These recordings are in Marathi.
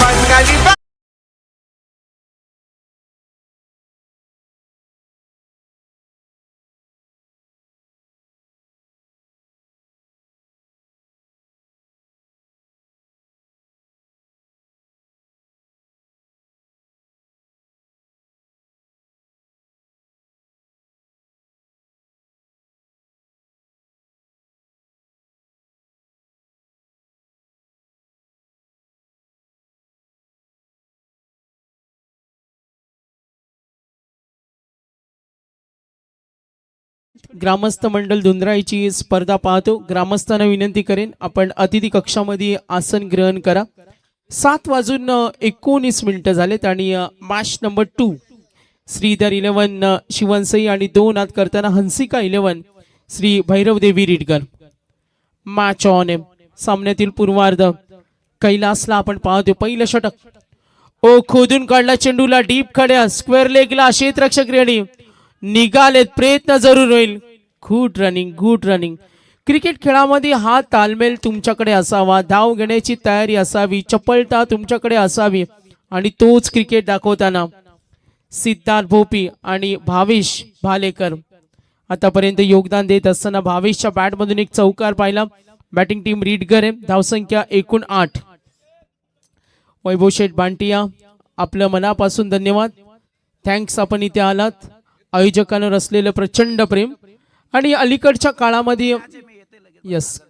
बंगाली ग्रामस्थ मंडळ धुंद्राईची स्पर्धा पाहतो. ग्रामस्थांना विनंती करेन आपण अतिथी कक्षामध्ये आसन ग्रहण करा. 7:19 झालेत आणि मॅच नंबर 2 श्रीधर 11 शिवनसई आणि 2 आत करताना हंसिका 11 श्री भैरव देवी रिडकर. मॅच ऑन आहे. सामन्यातील पूर्वार्ध कैलासला आपण पाहतो. पहिलं षटक ओ खोदून काढला चेंडूला डीप खड्या स्क्वेअर लेगला क्षेत्ररक्षक रेडी निघालेत. प्रयत्न जरूर होईल. Good running. क्रिकेट खेळामध्ये हा तालमेल तुमच्याकडे असावा. धाव घेण्याची तयारी असावी. चपळता तुमच्याकडे असावी आणि तोच क्रिकेट दाखवताना सिद्धार्थ भोपी आणि भावेश भालेकर आतापर्यंत योगदान देत असताना भावेशच्या बॅटमधून एक चौकार पाहिला. बॅटिंग टीम रीडकर आहे. धावसंख्या एकूण 8. वैभव शेठ बांटिया आपलं मनापासून धन्यवाद. थँक्स आपण इथे आलात. आयोजकांवर असलेलं प्रचंड प्रेम आणि अलीकडच्या काळामध्ये यस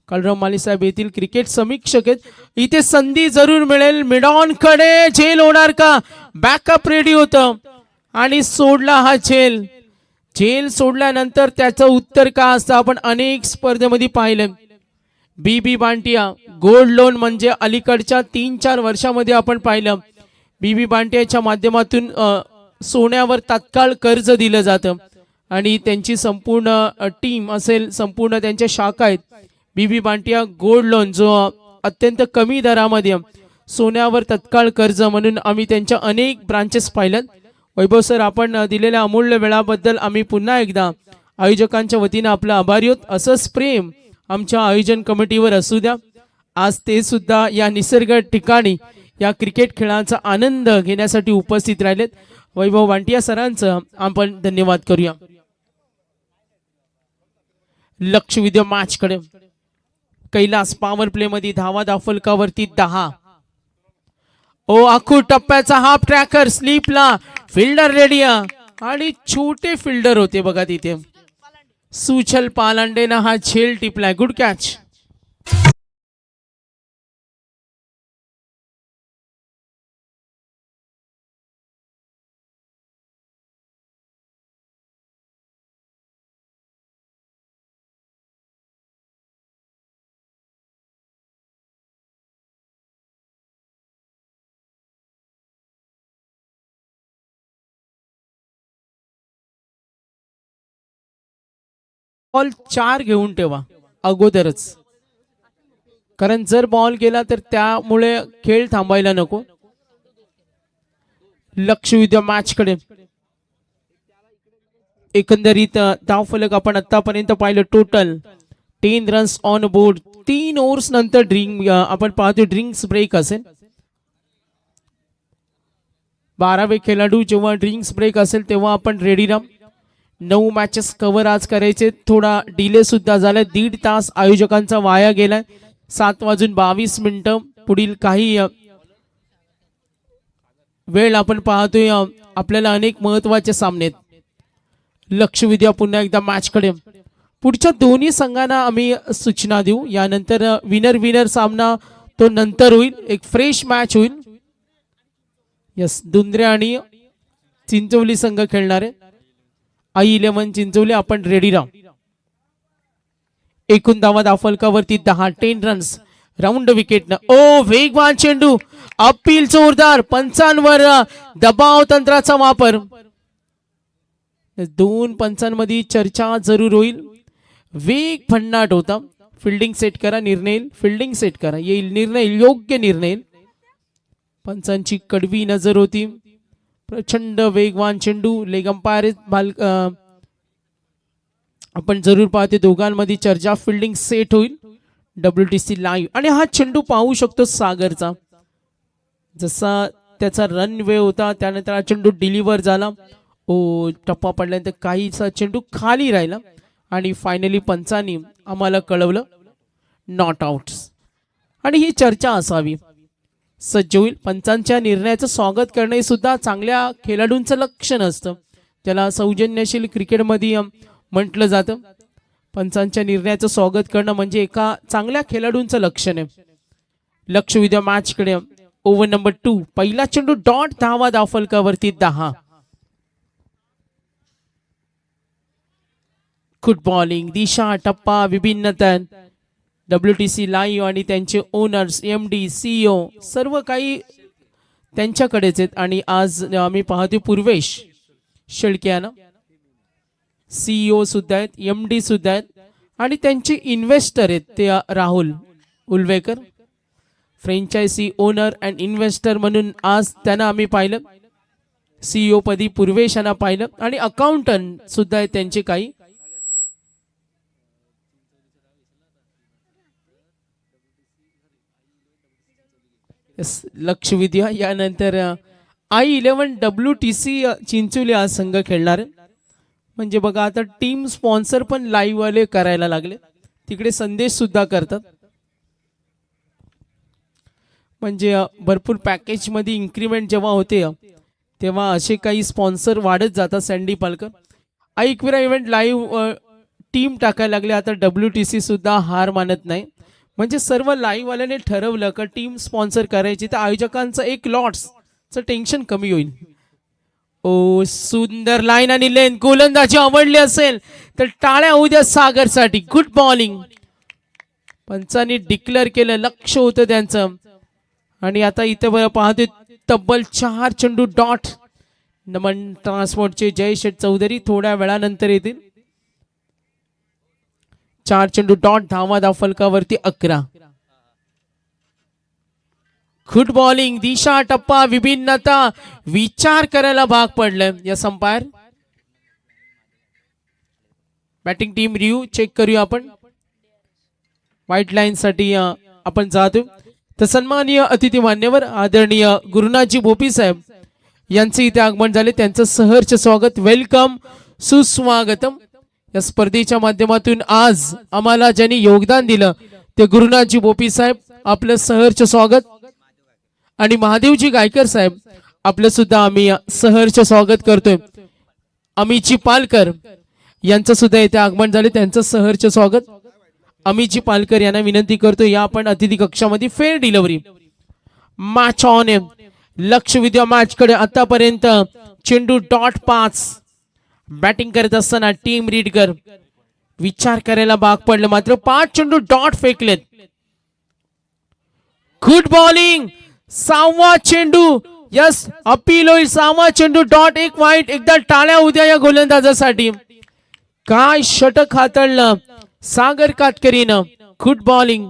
कलरम माली साहेब येथील क्रिकेट समीक्षक आहेत. इथे संधी जरूर मिळेल. मिडॉन कडे झेल होणार का? बॅकअप रेडी होतं आणि सोडला हा झेल सोडल्यानंतर त्याचं उत्तर का असतं आपण अनेक स्पर्धेमध्ये पाहिलं. बीबी बांटिया गोल्ड लोन म्हणजे अलीकडच्या 3-4 वर्षामध्ये आपण पाहिलं बीबी बांटियाच्या माध्यमातून सोन्यावर तात्काळ कर्ज दिलं जातं आणि त्यांची संपूर्ण टीम असेल संपूर्ण त्यांच्या शाखा आहेत. बीबी बांटिया गोल्ड लोन जो अत्यंत कमी दरामध्ये सोन्यावर तत्काळ कर्ज म्हणून आम्ही त्यांच्या अनेक ब्रांचेस पाहिल्यात. वैभव सर आपण दिलेल्या अमूल्य वेळाबद्दल आम्ही पुन्हा एकदा आयोजकांच्या वतीनं आपलं आभारी आहोत. असंच प्रेम आमच्या आयोजन कमिटीवर असू द्या. आज ते सुद्धा या निसर्ग ठिकाणी या क्रिकेट खेळाचा आनंद घेण्यासाठी उपस्थित राहिलेत. वैभव बांटिया सरांचं आपण धन्यवाद करूया. लक्ष विद्या मॅच कडे कैलास पॉवर प्ले मध्ये धावा दाफलकावरती 10. ओ आखू टप्प्याचा हाफ ट्रॅकर स्लीपला फिल्डर रेडी आणि छोटे फिल्डर होते बघा तिथे. सुचल पालांडेनं हा झेल टिपलाय. Good catch. बॉल 4 घेऊन ठेवा अगोदरच, कारण जर बॉल गेला तर त्यामुळे खेळ थांबायला नको. लक्ष विद्या मॅच कडे एकंदरीत धावफलक आपण आतापर्यंत पाहिलं. Total 10 runs on board. 3 overs नंतर आपण पाहतो ड्रिंक्स ब्रेक असेल. 12वे खेळाडू जेव्हा ड्रिंक्स ब्रेक असेल तेव्हा आपण रेडी राहा. 9 मॅचेस कव्हर आज करायचे. थोडा डिले सुद्धा झालाय. 1.5 तास आयोजकांचा वाया गेलाय. 7:22 पुढील काही वेळ आपण पाहतोय आपल्याला अनेक महत्वाचे सामने. लक्ष विद्या पुन्हा एकदा मॅच कडे. पुढच्या दोन्ही संघांना आम्ही सूचना देऊ. यानंतर विनर सामना तो नंतर होईल. एक फ्रेश मॅच होईल. यस धुंद्रे आणि चिंचोली संघ खेळणार आहे. आई 11 चिंचोली आपण रेडी राहा. एकूण धावा दाफलकावरती 10. 10 रन्स राऊंड विकेट. ओ वेगवान चेंडू अपील जोरदार. पंचांवर दबाव तंत्राचा वापर. 2 पंचांमध्ये चर्चा जरूर होईल. वेग भन्नाट होता. फिल्डिंग सेट करा निर्णय. फिल्डिंग सेट करा येईल निर्णय. योग्य निर्णय. पंचांची कडवी नजर होती. प्रचंड वेगवान चेंडू. लेग अंपायर आपण जरूर पाहते दोघांमध्ये चर्चा. फिल्डिंग सेट होईल. WTC लाईव्ह आणि हा चेंडू पाहू शकतो सागरचा. जसा त्याचा रन वे होता त्यानंतर हा चेंडू डिलिव्हर झाला. टप्पा पडल्यानंतर काहीसा चेंडू खाली राहिला आणि फायनली पंचांनी आम्हाला कळवलं नॉट आउट्स. आणि ही चर्चा असावी सज्ज होईल. पंचांच्या निर्णयाचं स्वागत करणे सुद्धा चांगल्या खेळाडूंचं लक्षण असतं. त्याला सौजन्यशील क्रिकेटमध्ये म्हटलं जातं. पंचांच्या निर्णयाचं स्वागत करणं म्हणजे एका चांगल्या खेळाडूंचं लक्षण आहे. लक्ष विद्या मॅचकडे. Over number 2. पहिला चेंडू डॉट. धावा धावफलकावरती 10. Good bowling. दिशा टप्पा विभिन्नता. WTC लाईव्ह आणि त्यांचे ओनर्स MD CEO सर्व काही त्यांच्याकडेच आहेत. आणि आज आम्ही पाहतो पूर्वेश शेळकेयानं CEO सुद्धा आहेत, MD सुद्धा आहेत आणि त्यांचे इन्व्हेस्टर आहेत ते Rahul Ulvekar. Franchise owner and investor म्हणून आज त्यांना आम्ही पाहिलं. CEO पदी पूर्वेश यांना पाहिलं आणि अकाउंटंट सुद्धा आहेत त्यांचे काही. लक्ष विद्या. यानंतर I11 WTC चिंचोली आज संघ खेळणार. म्हणजे बघा आता टीम स्पॉन्सर पण लाईव्ह वाले करायला लागले. तिकडे संदेश सुद्धा करतात. म्हणजे भरपूर पॅकेज मध्ये इन्क्रीमेंट जेव्हा होते तेव्हा असे काही स्पॉन्सर वाढत जातात. Sandy Palkar Ekvira event live team टाकायला लागले. आता WTC सुद्धा हार मानत नाही. म्हणजे सर्व लाईव्ह वाल्याने ठरवलं का टीम स्पॉन्सर करायची तर आयोजकांचं एक लॉट्सचं टेन्शन कमी होईल. सुंदर लाईन आणि लेन. गोलंदाजी आवडली असेल तर टाळ्या उद्या सागरसाठी. Good bowling. पंचांनी डिक्लेअर केलं. लक्ष होतं त्यांचं. आणि आता इथं पाहतोय तब्बल 4 चेंडू डॉट. नमन ट्रान्सपोर्टचे जयशेठ चौधरी थोड्या वेळानंतर येतील. 4 चेंडू डॉट. धावा धावफलकावरती 11. Good bowling. दिशा टप्पा विभिन्नता. विचार करायला भाग पडलं या umpire. Batting team review check करूया आपण. व्हाईट लाईन साठी आपण जातो. तर सन्माननीय अतिथी मान्यवर आदरणीय गुरुनाथजी भोपी साहेब यांचे इथे आगमन झाले. त्यांचं सहर्ष स्वागत. वेलकम, सुस्वागतम. या स्पर्धेच्या माध्यमातून आज आम्हाला ज्यांनी योगदान दिलं ते गुरुनाथजी भोपी साहेब आपलं सहर्ष स्वागत. आणि महादेवजी गायकर साहेब आपलं सुद्धा आम्ही सहर्ष स्वागत करतोय. अमितजी पालकर यांचं सुद्धा इथे आगमन झाले. त्यांचं सहर्ष स्वागत. अमितजी पालकर यांना विनंती करतो या आपण अतिथी कक्षामध्ये. Fair delivery. Match on. लक्ष विद्या मॅचकडे. आतापर्यंत चेंडू डॉट 5. बॅटिंग करत असताना टीम रीडकर विचार करायला भाग पडलं. मात्र 5 चेंडू डॉट फेकलेत. Good bowling. 6वा चेंडू. यस, अपील होईल. 6वा चेंडू डॉट. 1 वाईट. एकदा टाळ्या उद्या या गोलंदाजासाठी. काय षटक हाताळलं सागर कातकरीनं. Good bowling.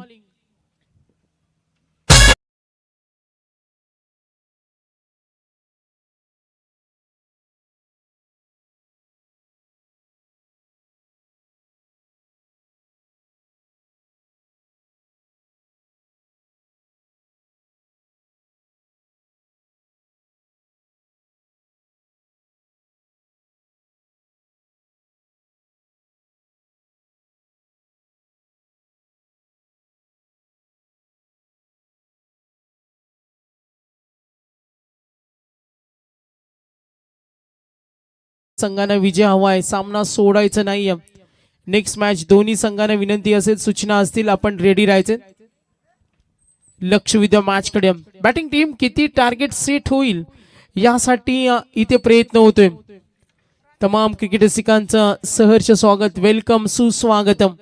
संघांना विजय हवाय. सामना सोडायचा नाहीये. नेक्स्ट मॅच दोन्ही संघांना विनंती असेल, सूचना असतील, आपण रेडी राहायचे. लक्ष विद्या मॅच कडे. बॅटिंग टीम किती टार्गेट सेट होईल यासाठी इथे प्रयत्न होतोय. तमाम क्रिकेट रसिकांचं सहर्ष स्वागत. वेलकम, सुस्वागतम.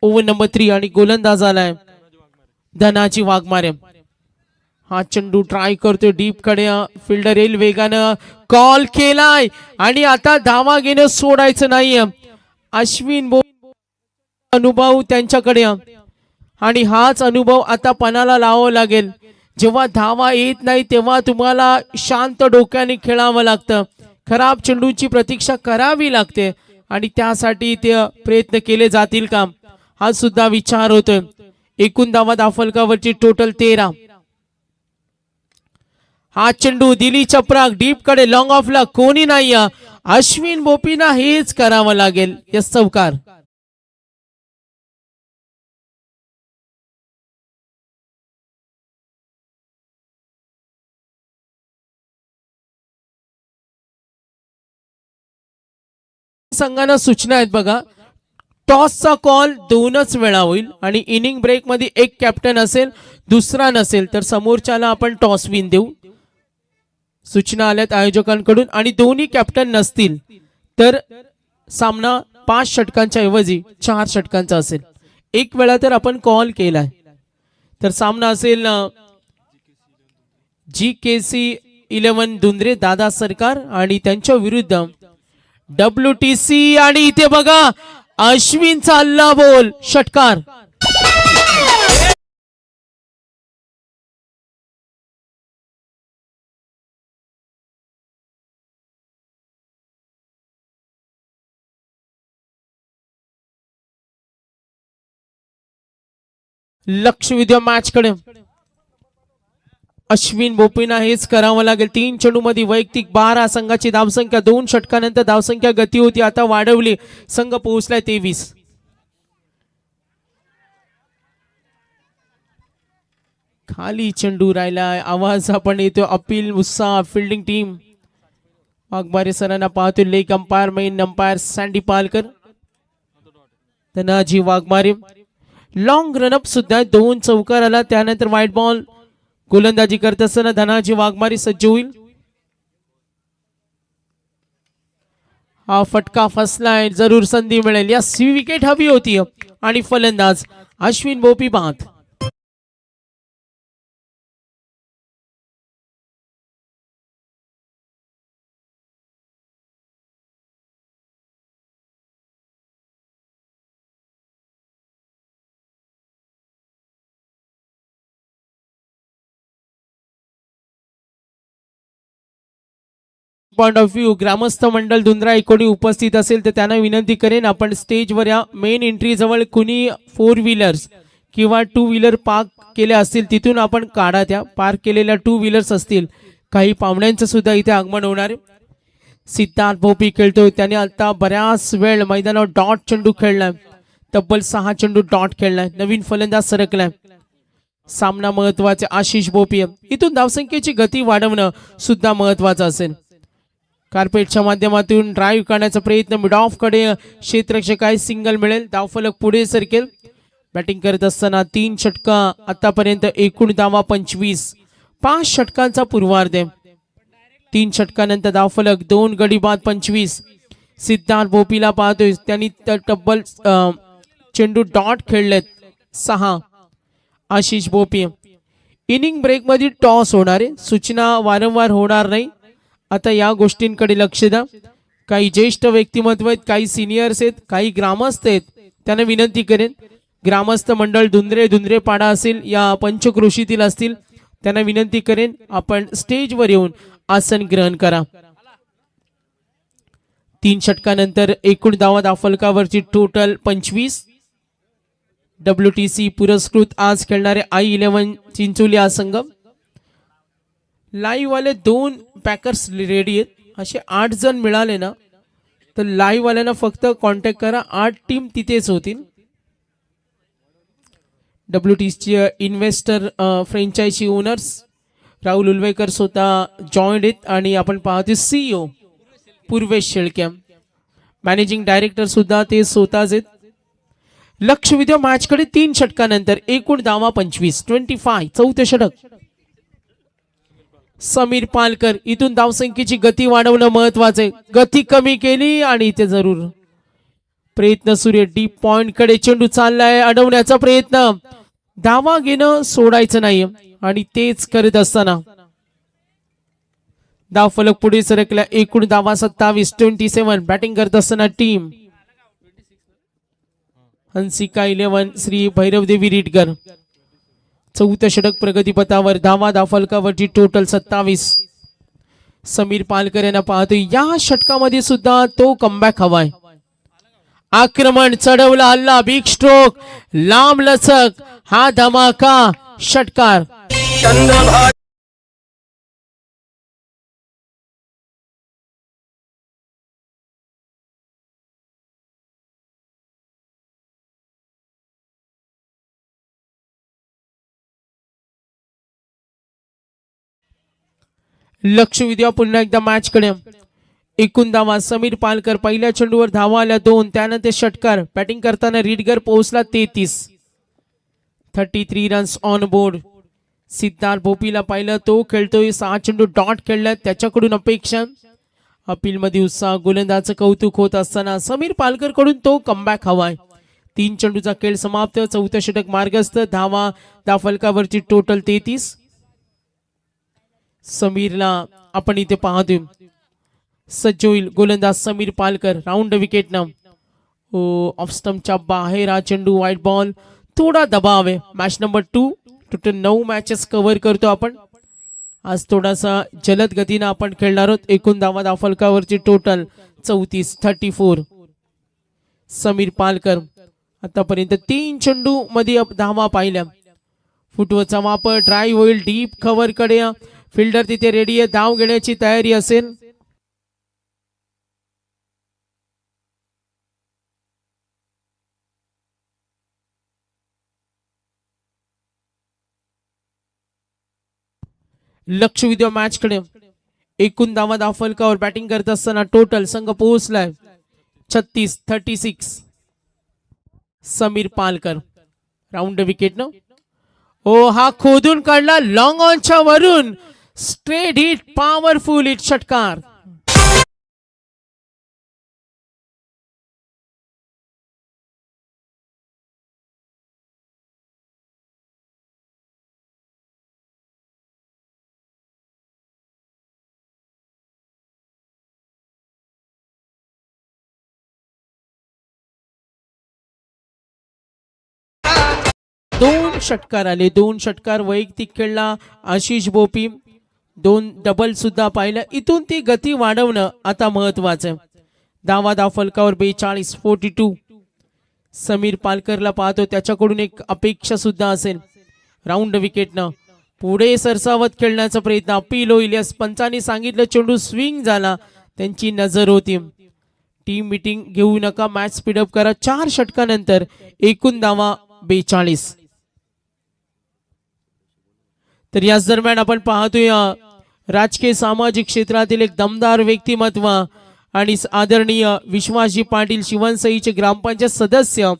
ओव्हर नंबर 3 आणि गोलंदाज आलाय धनाजी वाघमारे. हा चेंडू ट्राय करतोय डीप कडे. फिल्डर येईल वेगानं. कॉल केलाय आणि आता धावा घेणं सोडायचं नाहीये. अश्विन अनुभव त्यांच्याकडे आणि हाच अनुभव आता पणाला लावावा लागेल. जेव्हा धावा येत नाही तेव्हा तुम्हाला शांत डोक्याने खेळावं लागतं. खराब चेंडूची प्रतीक्षा करावी लागते आणि त्यासाठी ते प्रयत्न केले जातील का हा सुद्धा विचार होतोय. एकूण धावा धावफलकावरची टोटल 13. हा चेंडू दिली चपराक डीप कडे लॉंग ऑफला कोणी नाही. अश्विन बोपीना हेच करावं लागेल. यस चौकार. संघांना सूचना आहेत बघा. टॉसचा कॉल 2च वेळा होईल आणि इनिंग ब्रेक मध्ये एक कॅप्टन असेल दुसरा नसेल तर समोरच्याला आपण टॉस विन देऊ. सूचना आल्यात आयोजकांकडून. आणि दोन्ही कॅप्टन नसतील तर सामना 5 षटकांच्या ऐवजी 4 षटकांचा असेल. एक वेळा तर आपण कॉल केलाय तर सामना असेल GKC11 दुंद्रे दादा सरकार आणि त्यांच्या विरुद्ध WTC. आणि इथे बघा अश्विनचा हल्ला बोल षटकार. लक्ष विद्या मॅच कडे. अश्विन बोपीना हेच करावं लागेल. 3 चेंडू मध्ये वैयक्तिक 12. संघाची धावसंख्या 2 षटकानंतर धावसंख्या गती होती आता वाढवली. संघ पोहोचलाय 23. खाली चेंडू राहिलाय. आवाज आपण येतो अपील उत्साह फिल्डिंग टीम. वाघमारे सरांना पाहतो. Leg umpire main umpire sandy Palkar Dhanaji Waghmare. Long run-up सुद्धा 2 चौकार आला. त्यानंतर व्हाईट बॉल. गोलंदाजी करत असताना धनाजी वाघमारे सज्ज होईल. हा फटका फसलाय. जरूर संधी मिळेल. या विकेट हवी होती. आणि फलंदाज अश्विन बोपी बाद. पॉइंट ऑफ व्ह्यू ग्रामस्थ मंडळ दुंद्रा कोणी उपस्थित असेल तर त्यांना विनंती करेन आपण स्टेजवर या मेन एंट्री जवळ कुणी 4 व्हीलर्स किंवा 2 व्हीलर पार्क केल्या असतील तिथून आपण काढा. त्या पार्क केलेल्या 2 व्हीलर्स असतील. काही पाहुण्यांचं सुद्धा इथे आगमन होणार. सिद्धार्थ भोपी खेळतोय. त्याने आता बऱ्याच वेळ मैदानावर डॉट चेंडू खेळलाय. तब्बल 6 चेंडू डॉट खेळलाय. नवीन फलंदाज सरकलाय. सामना महत्वाचे. आशिष भोपी इथून धावसंख्येची गती वाढवणं सुद्धा महत्वाचं असेल. कार्पेटच्या माध्यमातून ड्राईव्ह करण्याचा प्रयत्न. मिड ऑफ कडे क्षेत्ररक्षक आहे. सिंगल मिळेल. धावफलक पुढे सरकेल. बॅटिंग करत असताना 3 षटका आतापर्यंत एकूण धावा 25. 5 षटकांचा पूर्वार्ध. 3 षटकानंतर धावफलक 2 गडी बाद 25. सिद्धार्थ भोपीला पाहतोय. त्यांनी तब्बल चेंडू डॉट खेळलेत 6. आशिष भोपी. इनिंग ब्रेक मध्ये टॉस होणार आहे. सूचना वारंवार होणार नाही. आता या गोष्टींकडे लक्ष द्या. काही ज्येष्ठ व्यक्तिमत्व आहेत. काही सिनियर्स आहेत. काही ग्रामस्थ आहेत. त्यांना विनंती करेन. ग्रामस्थ मंडळ दुंद्रे पाडा असेल या पंचक्रोशीतील असतील त्यांना विनंती करेन आपण स्टेजवर येऊन आसन ग्रहण करा. 3 षटकानंतर एकूण धावा धावफलकावरची टोटल 25. WTC पुरस्कृत आज खेळणारे I11 चिंचोली हा संघ. लाईव्ह वाले 2 पॅकर्स रेडी आहेत. असे 8 जण मिळाले ना तर लाईव्ह वाल्यांना फक्त कॉन्टॅक्ट करा. 8 टीम तिथेच होतील. WTC investor franchise owners Rahul Ulvekar स्वतः जॉईंट आहेत. आणि आपण पाहतो CEO Purvesh Shelke. Managing director सुद्धा ते स्वतःच आहेत. लक्ष विद्या मॅच कडे. 3 षटकानंतर एकूण धावा 25. 25. 4थे षटक. समीर पालकर. इथून धावसंख्येची गती वाढवणं महत्वाचे. गती कमी केली आणि इथे जरूर प्रयत्न सूर्य डीप पॉइंट कडे चेंडू चाललाय. अडवण्याचा प्रयत्न. धावा घेणं सोडायचं नाही. आणि तेच करत असताना धावफलक पुढे सरकला. एकूण धावा 27. 27. बॅटिंग करत असताना टीम हंसिका 11 श्री भैरवदेवी रिटकर. 4थे षटक प्रगतीपथावर. धावा धावफलकावरची टोटल 27. समीर पालकर यांना पाहतो. या षटकामध्ये सुद्धा तो कमबॅक हवाय. आक्रमण. चढवला हल्ला. Big stroke. लांब लचक. हा धमाका षटकार. लक्ष विद्या पुन्हा एकदा मॅच कडे. एकूण धावा समीर पालकर पहिल्या चेंडूवर धावा आल्या 2. त्यानंतर षटकार. बॅटिंग करताना रीडगर पोहोचला 33 रन्स ऑन बोर्ड. सिद्धार्थ भोपीला पाहिलं तो खेळतोय 6 चेंडू डॉट खेळला. त्याच्याकडून अपेक्षा अपील मध्ये उत्साह. गोलंदाजाचं कौतुक होत असताना समीर पालकर कडून तो कमबॅक हवाय. 3 चेंडूचा खेळ समाप्त. 4थं षटक मार्गस्थ. धावा फलकावरची टोटल 33. समीरला आपण इथे पाहतोय सज्ज होईल गोलंदाज समीर पालकर. राऊंड विकेट न ऑफ स्टंपच्या बाहेर हा चेंडू. वाईट बॉल. थोडा दबाव आहे. Match number 2. Total 9 matches cover करतो आपण आज. थोडासा जलद गतीनं आपण खेळणार आहोत. एकूण धावा फलकावरची टोटल 34. समीर पालकर आतापर्यंत 3 चेंडू मध्ये धावा पाहिल्या. फुटवरचा वापर. ड्राईव्ह होईल डीप कव्हर कडे. फिल्डर तिथे रेडी आहे. धाव घेण्याची तयारी असेल. लक्ष विद्या मॅच कडे. एकूण धावा फलकावर बॅटिंग करत असताना टोटल संघ पोहोचलाय 36. समीर पालकर. राऊंड विकेट न हा खोदून काढला लॉंग ऑनच्या वरून. Straight hit. Powerful hit. षटकार. दोन षटकार आले. 2 षटकार वैयक्तिक खेळला आशिष भोपी. 2 डबल सुद्धा पाहिलं. इथून ती गती वाढवणं आता महत्वाचं. धावा फलकावर 42. समीर पालकरला पाहतो त्याच्याकडून एक अपेक्षा सुद्धा असेल. राऊंड विकेटनं पुढे सरसावत खेळण्याचा प्रयत्न. अपील होईल. यस पंचांनी सांगितलं चेंडू स्विंग झाला. त्यांची नजर होती. टीम मीटिंग घेऊ नका. मॅच स्पीडअप करा. 4 षटकानंतर एकूण धावा 42. तर याच दरम्यान आपण पाहतोय राजकीय सामाजिक क्षेत्रातील एक दमदार व्यक्तिमत्व आणि आदरणीय विश्वासजी पाटील शिवणसईचे ग्रामपंचायत सदस्य,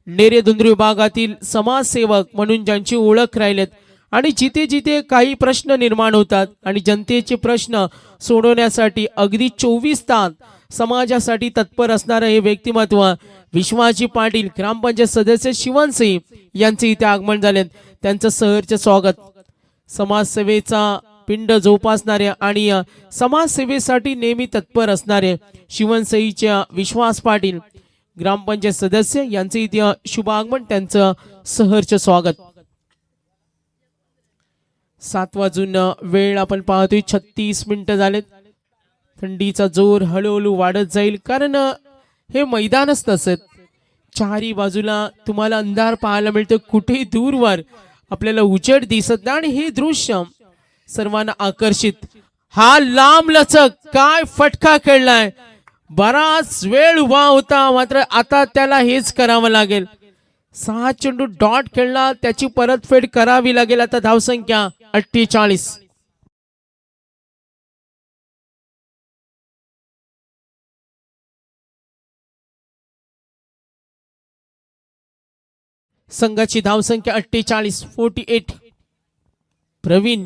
नेरे धुंद्री विभागातील समाजसेवक म्हणून ज्यांची ओळख राहिलेत आणि जिथे जिथे काही प्रश्न निर्माण होतात आणि जनतेचे प्रश्न सोडवण्यासाठी अगदी 24 तास समाजासाठी तत्पर असणारे हे व्यक्तिमत्व विश्वासजी पाटील ग्रामपंचायत सदस्य शिवणसई यांचे इथे आगमन झाले. त्यांचं सहर्ष स्वागत. समाजसेवेचा पिंड जोपासणारे आणि समाजसेवेसाठी नेहमी तत्पर असणारे शिवणसईच्या विश्वास पाटील ग्रामपंचायत सदस्य यांचे इथे शुभ आगमन. त्यांचं सहर्ष स्वागत. 7 वाजून वेळ आपण पाहतोय. 36 मिनिटं झालेत. थंडीचा जोर हळूहळू वाढत जाईल कारण हे मैदानच तसंच. चारी बाजूला तुम्हाला अंधार पाहायला मिळतो. कुठेही दूरवर आपल्याला उजेड दिसत नाही आणि हे दृश्य सर्वांना आकर्षित. हा लांब लचक काय फटका खेळलाय. बराच वेळ उभा होता मात्र आता त्याला हेच करावं लागेल. 6 चेंडू डॉट खेळला. त्याची परतफेड करावी लागेल. आता धावसंख्या 48. संघाची धावसंख्या 48. प्रवीण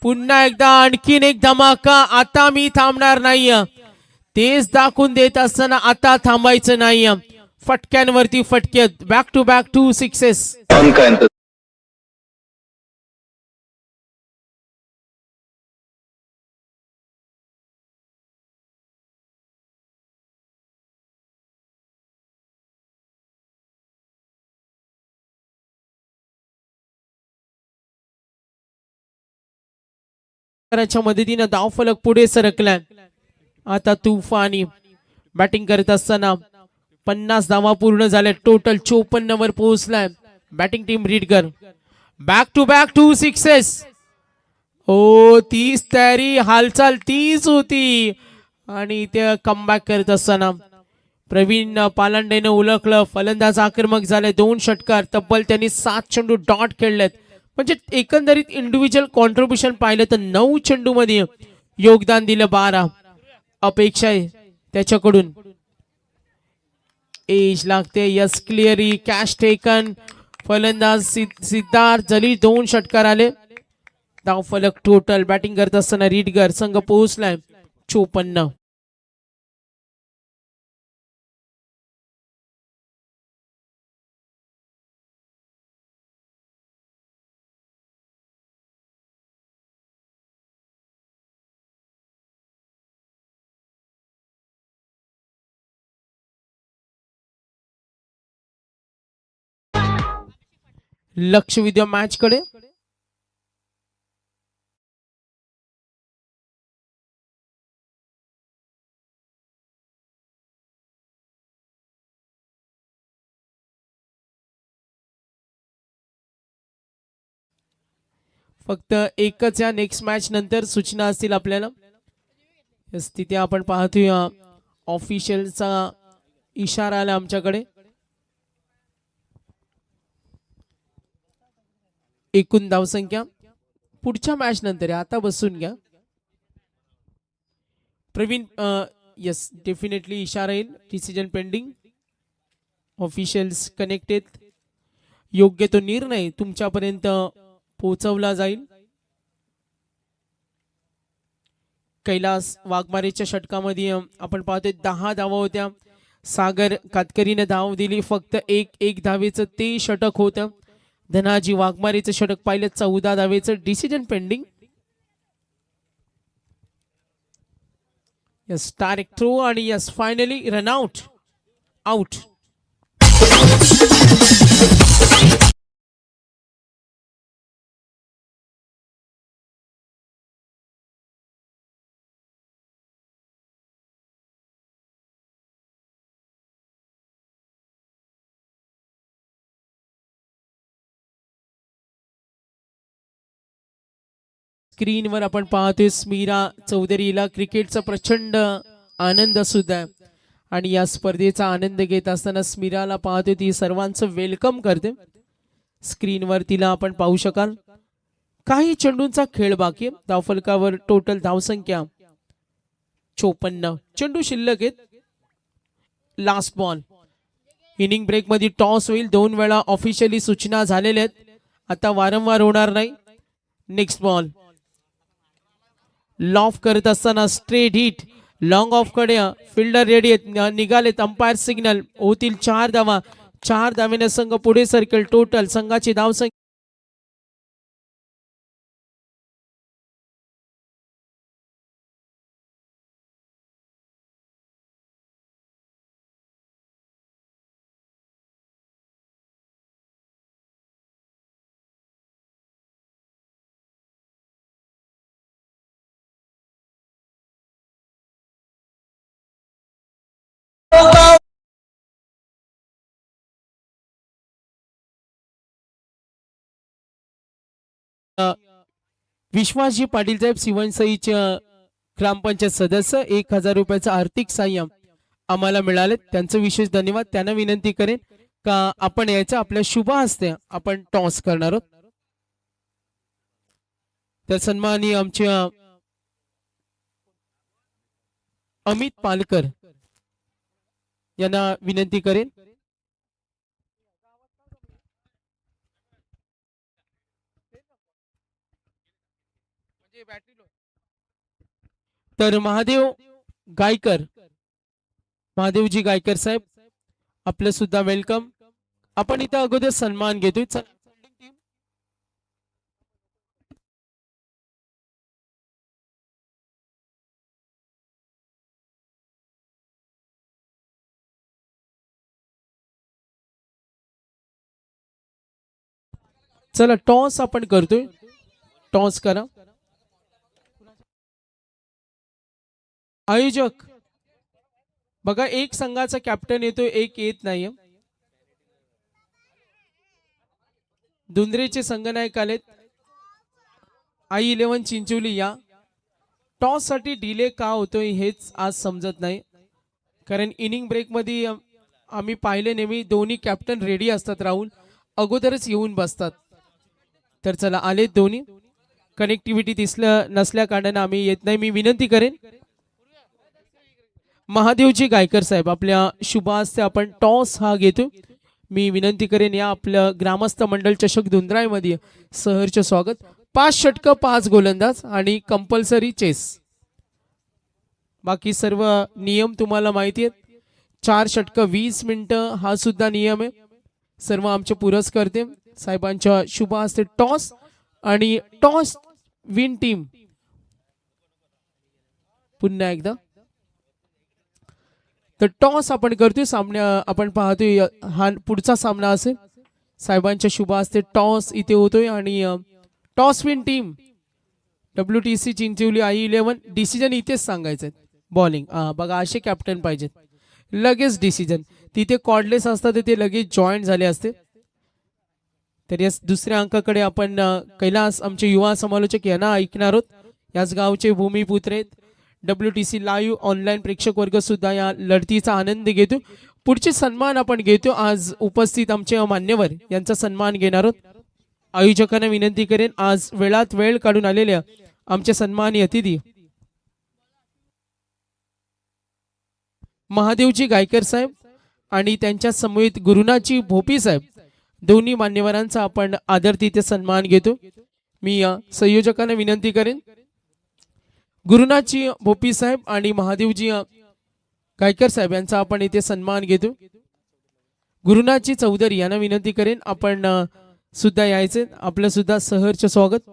पुन्हा एकदा आणखीन एक धमाका. आता मी थांबणार नाही. तेच दाखवून देत असताना आता थांबायचं नाही. फटक्यांवरती फटके. Back to back 2 sixes. मदतीने धावफलक पुढे सरकलाय. आता तुफानी बॅटिंग करत असताना 50 धावा पूर्ण झाल्या. टोटल 54 वर पोहोचलाय बॅटिंग टीम रीडगर. Back to back 2 sixes. ओ तीच तयारी हालचाल तीच होती आणि ते कमबॅक करत असताना प्रवीण पालांडेने ओळखलं. फलंदाज आक्रमक झाले. 2 षटकार तब्बल त्यांनी 7 चेंडू डॉट खेळलेत. म्हणजे एकंदरीत इंडिव्हिज्युअल कॉन्ट्रीब्युशन पाहिलं तर 9 चेंडूमध्ये योगदान दिलं 12. अपेक्षा आहे त्याच्याकडून एज लागते. Yes clearly catch taken. फलंदाज सिद्धार्थ जलील 2 षटकार आले. धाव फलक टोटल. बॅटिंग करत असताना रीडगर संघ पोहोचलाय 54. लक्ष विद्या मॅच कडे. फक्त एकच या नेक्स्ट मॅच नंतर सूचना असतील आपल्याला. तिथे आपण पाहतोय ऑफिशियलचा इशारा आला आमच्याकडे. एकूण धावसंख्या पुढच्या मॅच नंतर. आता बसून घ्या प्रवीण. यस डेफिनेटली इशारा येईल. Decision pending. Officials connected. योग्य तो निर्णय तुमच्यापर्यंत पोहोचवला जाईल. कैलास वाघमारेच्या षटकामध्ये आपण पाहतोय 10 धावा होत्या. सागर कातकरीने धाव दिली फक्त एक धावेचं ते षटक होतं. धनाजी वाघमारेचं षटक पाहिलं 14 धावेचं. Decision pending. Yes direct throw आणि yes finally run out. Out. स्क्रीनवर आपण पाहतोय स्मिरा चौधरीला क्रिकेटचा प्रचंड आनंद सुद्धा आहे. आणि या स्पर्धेचा आनंद घेत असताना स्मिराला पाहतोय ती सर्वांचं वेलकम करते. स्क्रीनवर तिला आपण पाहू शकाल. काही चेंडूंचा खेळ बाकी. धावफलकावर टोटल धावसंख्या 54. चेंडू शिल्लक आहेत. Last ball. इनिंग ब्रेक मध्ये टॉस होईल. 2 वेळा ऑफिशियली सूचना झालेल्या आहेत. आता वारंवार होणार नाही. Next ball. लॉफ करत असताना स्ट्रेट हिट. लॉंग ऑफ कडे फिल्डर रेडी आहेत. निघालेत. Umpire signal. होतील 4 धावा. 4 धावेने संघ पुढे सरकेल. टोटल संघाची धावसंख्या विश्वासजी पाटील साहेब शिवणसईच्या ग्रामपंचायत सदस्य 1000 रुपयाचं आर्थिक सहाय्य आम्हाला मिळाले. त्यांचं विशेष धन्यवाद. त्यांना विनंती करेन का आपण यायचं आपल्या शुभ हस्ते आपण टॉस करणार आहोत. तर सन्माननीय आमच्या अमित पालकर यांना विनंती करेन. तर महादेव गायकर, महादेवजी गायकर साहेब आपलं सुद्धा वेलकम. आपण इथं अगोदर सन्मान घेतोय. चला टॉस आपण करतोय. टॉस करा. आयोजक बघा एक संघाचा कॅप्टन येतोय एक येत नाहीये. दुंद्रेचे संघनायक आलेत. i11 चिंचोली. या टॉस साठी डिले का होतोय हेच आज समजत नाही. कारण इनिंग ब्रेक मध्ये आम्ही पाहिले नेहमी दोन्ही कॅप्टन रेडी असतात. राहुल अगोदरच येऊन बसतात. तर चला आले दोन्ही. कनेक्टिव्हिटी दिसलं नसल्या कारणाने आम्ही येत नाही. मी विनंती करेन महादेवजी गायकर साहेब आपल्या शुभ हस्ते आपण टॉस हा घेतो. मी विनंती करेन या आपलं ग्रामस्थ मंडळ चषक धुंद्राईमध्ये सहर्ष स्वागत. 5 षटकं 5 गोलंदाज आणि कंपल्सरी चेस. बाकी सर्व नियम तुम्हाला माहिती आहेत. 4 षटकं 20 मिनिटं हा सुद्धा नियम आहे. सर्व आमचे पुरस्कर्ते साहेबांच्या शुभ हस्ते टॉस आणि टॉस विन टीम. पुन्हा एकदा तर टॉस आपण करतोय. सामना आपण पाहतोय हा पुढचा सामना असेल. साहेबांच्या शुभ हस्ते टॉस इथे होतोय आणि toss win team WTC Chinchwali I11. Decision इथेच सांगायचं. बॉलिंग बघा असे कॅप्टन पाहिजेत. लगेच डिसिजन तिथे कॉर्डलेस असतात ते लगेच जॉईन झाले असते. तर या दुसऱ्या अंकाकडे आपण कैलास आमचे युवा समालोचक यांना ऐकणार आहोत. याच गावचे भूमिपुत्र आहेत. WTC लाईव्ह ऑनलाईन प्रेक्षक वर्ग सुद्धा या लढतीचा आनंद घेतो. पुढचे सन्मान आपण घेतो. आज उपस्थित आमचे मान्यवर यांचा सन्मान घेणार आहोत. आयोजकांना विनंती करेन आज वेळात वेळ काढून आलेल्या आमचे सन्माननीय अतिथी महादेवजी गायकर साहेब आणि त्यांच्या समवेत गुरुनाची भोपी साहेब दोन्ही मान्यवरांचा आपण आदर तिथे सन्मान घेतो. मी संयोजकांना विनंती करेन गुरुनाची भोपी साहेब आणि महादेवजी गायकर साहेब यांचा आपण इथे सन्मान घेतो. गुरुनाची चौधरी यांना विनंती करेन आपण सुद्धा यायचे. आपलं सुद्धा सहर्ष स्वागत.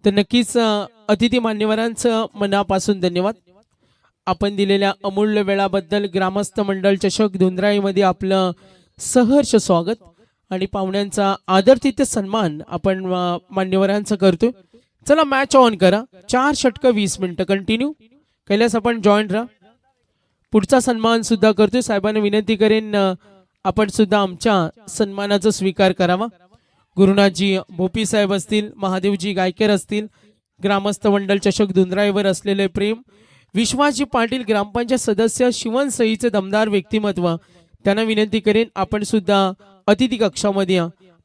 तर नक्कीच अतिथी मान्यवरांचं मनापासून धन्यवाद. आपण दिलेल्या अमूल्य वेळाबद्दल ग्रामस्थ मंडळ चषक धुंद्राईमध्ये आपलं सहर्ष स्वागत आणि पाहुण्यांचा आदरतिथ्य सन्मान आपण मान्यवरांचं करतोय. चला मॅच ऑन करा. 4 षटकं 20 मिनिटं कंटिन्यू. कैलास आपण जॉईन राहा. पुढचा सन्मान सुद्धा करतोय. साहेबांना विनंती करेन आपण सुद्धा आमच्या सन्मानाचा स्वीकार करावा. गुरुनाथजी भोपी साहेब असतील, महादेवजी गायकर असतील, ग्रामस्थ मंडळ चषक धुंद्राईवर असलेले प्रेम, विश्वासजी पाटील ग्रामपंचायत सदस्य, शिवणसईचे दमदार व्यक्तिमत्व, त्यांना विनंती करेन आपण सुद्धा अतिथी कक्षामध्ये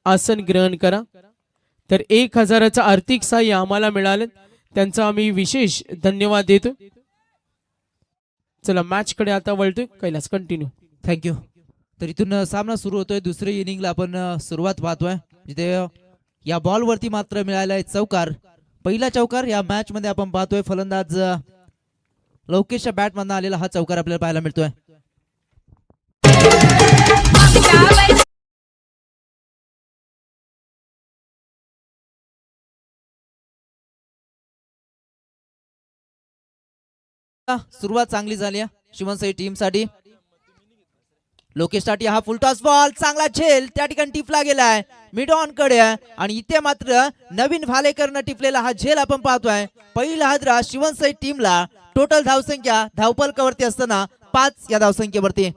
आसन ग्रहण करा. तर 1000चं आर्थिक सहाय्य आम्हाला मिळालं त्यांचा आम्ही विशेष धन्यवाद देतो. चला मॅच कडे आता वळतोय. कैलास कंटिन्यू. थँक्यू. तर इथून सामना सुरू होतोय. दुसरी इनिंगला आपण सुरुवात पाहतोय जिथे या बॉल वरती मात्र मिळाला आहे चौकार. पहिला चौकार या मॅच मध्ये आपण पाहतोय. फलंदाज लवकेशच्या बॅट मधून आलेला हा चौकार आपल्याला पाहायला मिळतोय. सुरुवात चांगली झाली शिवनसाई टीम साठी. लोकेशसाठी हा फुलटॉस बॉल चांगला झेल त्या ठिकाणी टिपला गेलाय मिड ऑन कडे आणि इथे मात्र नवीन भालेकरनं टिपलेला हा झेल आपण पाहतोय. पहिला हादरा शिवनसाई टीमला. टोटल धावसंख्या धावपलकावरती असताना 5 या धावसंख्येवरती.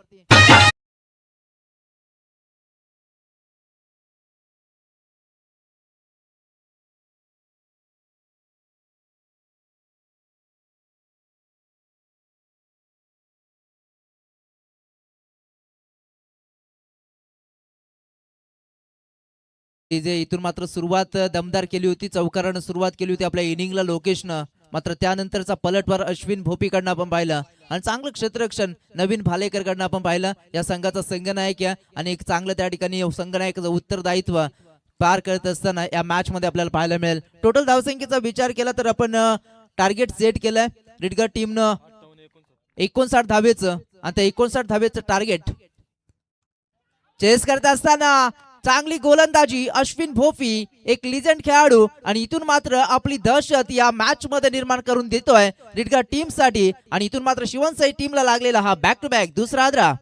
जे इथून मात्र सुरुवात दमदार केली होती. चौकारानं सुरुवात केली होती आपल्या इनिंगला लोकेशनं. मात्र त्यानंतरचा पलटवार अश्विन भोपीकडनं आपण पाहिलं आणि चांगलं क्षेत्ररक्षण नवीन भालेकरकडनं आपण पाहिलं. या संघाचा संघनायक आणि एक चांगलं त्या ठिकाणी संघनायकाचं उत्तरदायित्व पार करत असताना या मॅच मध्ये आपल्याला पाहायला मिळेल. टोटल धावसंख्येचा विचार केला तर आपण टार्गेट सेट केलंय रिडगर टीमनं 59 धावेचं आणि त्या 59 धावेचं टार्गेट चेस करत असताना चांगली गोलंदाजी अश्विन भोपी एक लिजेंड खेळाडू आणि इथून मात्र आपली दहशत या मॅच मध्ये निर्माण करून देतोय रिडगर टीम साठी. आणि इथून मात्र शिवनसाई टीमला लागलेला हा बॅक टू बॅक दुसरा हादरा.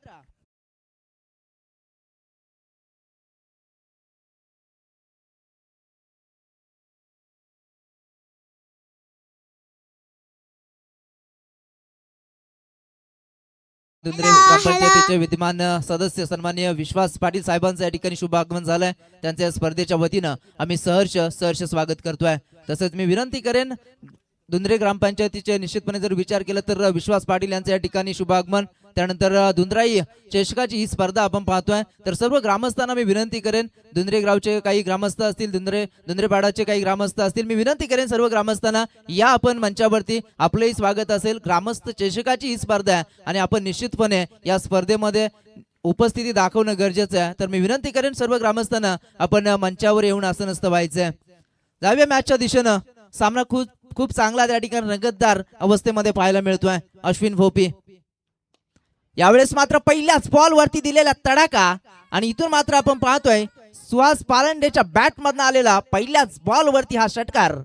दुंद्रे ग्रामपंचायतीचे विद्यमान सदस्य सन्माननीय विश्वास पाटील साहेबांचं या ठिकाणी शुभ आगमन झालंय. त्यांच्या या स्पर्धेच्या वतीनं आम्ही सहर्ष स्वागत करतोय. तसंच मी विनंती करेन दुंद्रे ग्रामपंचायतीचे निश्चितपणे जर विचार केला तर विश्वास पाटील यांचं या ठिकाणी शुभ आगमन, त्यानंतर दुंद्राई चषकाची ही स्पर्धा आपण पाहतोय. तर सर्व ग्रामस्थांना मी विनंती करेन, दुंद्रे गावचे काही ग्रामस्थ असतील, दुंद्रेपाडाचे काही ग्रामस्थ असतील, मी विनंती करेन सर्व ग्रामस्थांना या आपण मंचावरती आपलंही स्वागत असेल. ग्रामस्थ चषकाची ही स्पर्धा आहे आणि आपण निश्चितपणे या स्पर्धेमध्ये उपस्थिती दाखवणं गरजेचं आहे. तर मी विनंती करेन सर्व ग्रामस्थांना आपण मंचावर येऊन आसनस्थ व्हायचंय. जाऊया मॅचच्या दिशेनं. सामना खूप चांगला त्या ठिकाणी रंगतदार अवस्थेमध्ये पाहायला मिळतोय. अश्विन भोपी यावेळेस मात्र पहिल्याच बॉल वरती दिलेला तडाखा आणि इथून मात्र आपण पाहतोय सुहास पालंडेच्या बॅट मधून आलेला पहिल्याच बॉल वरती हा षटकार.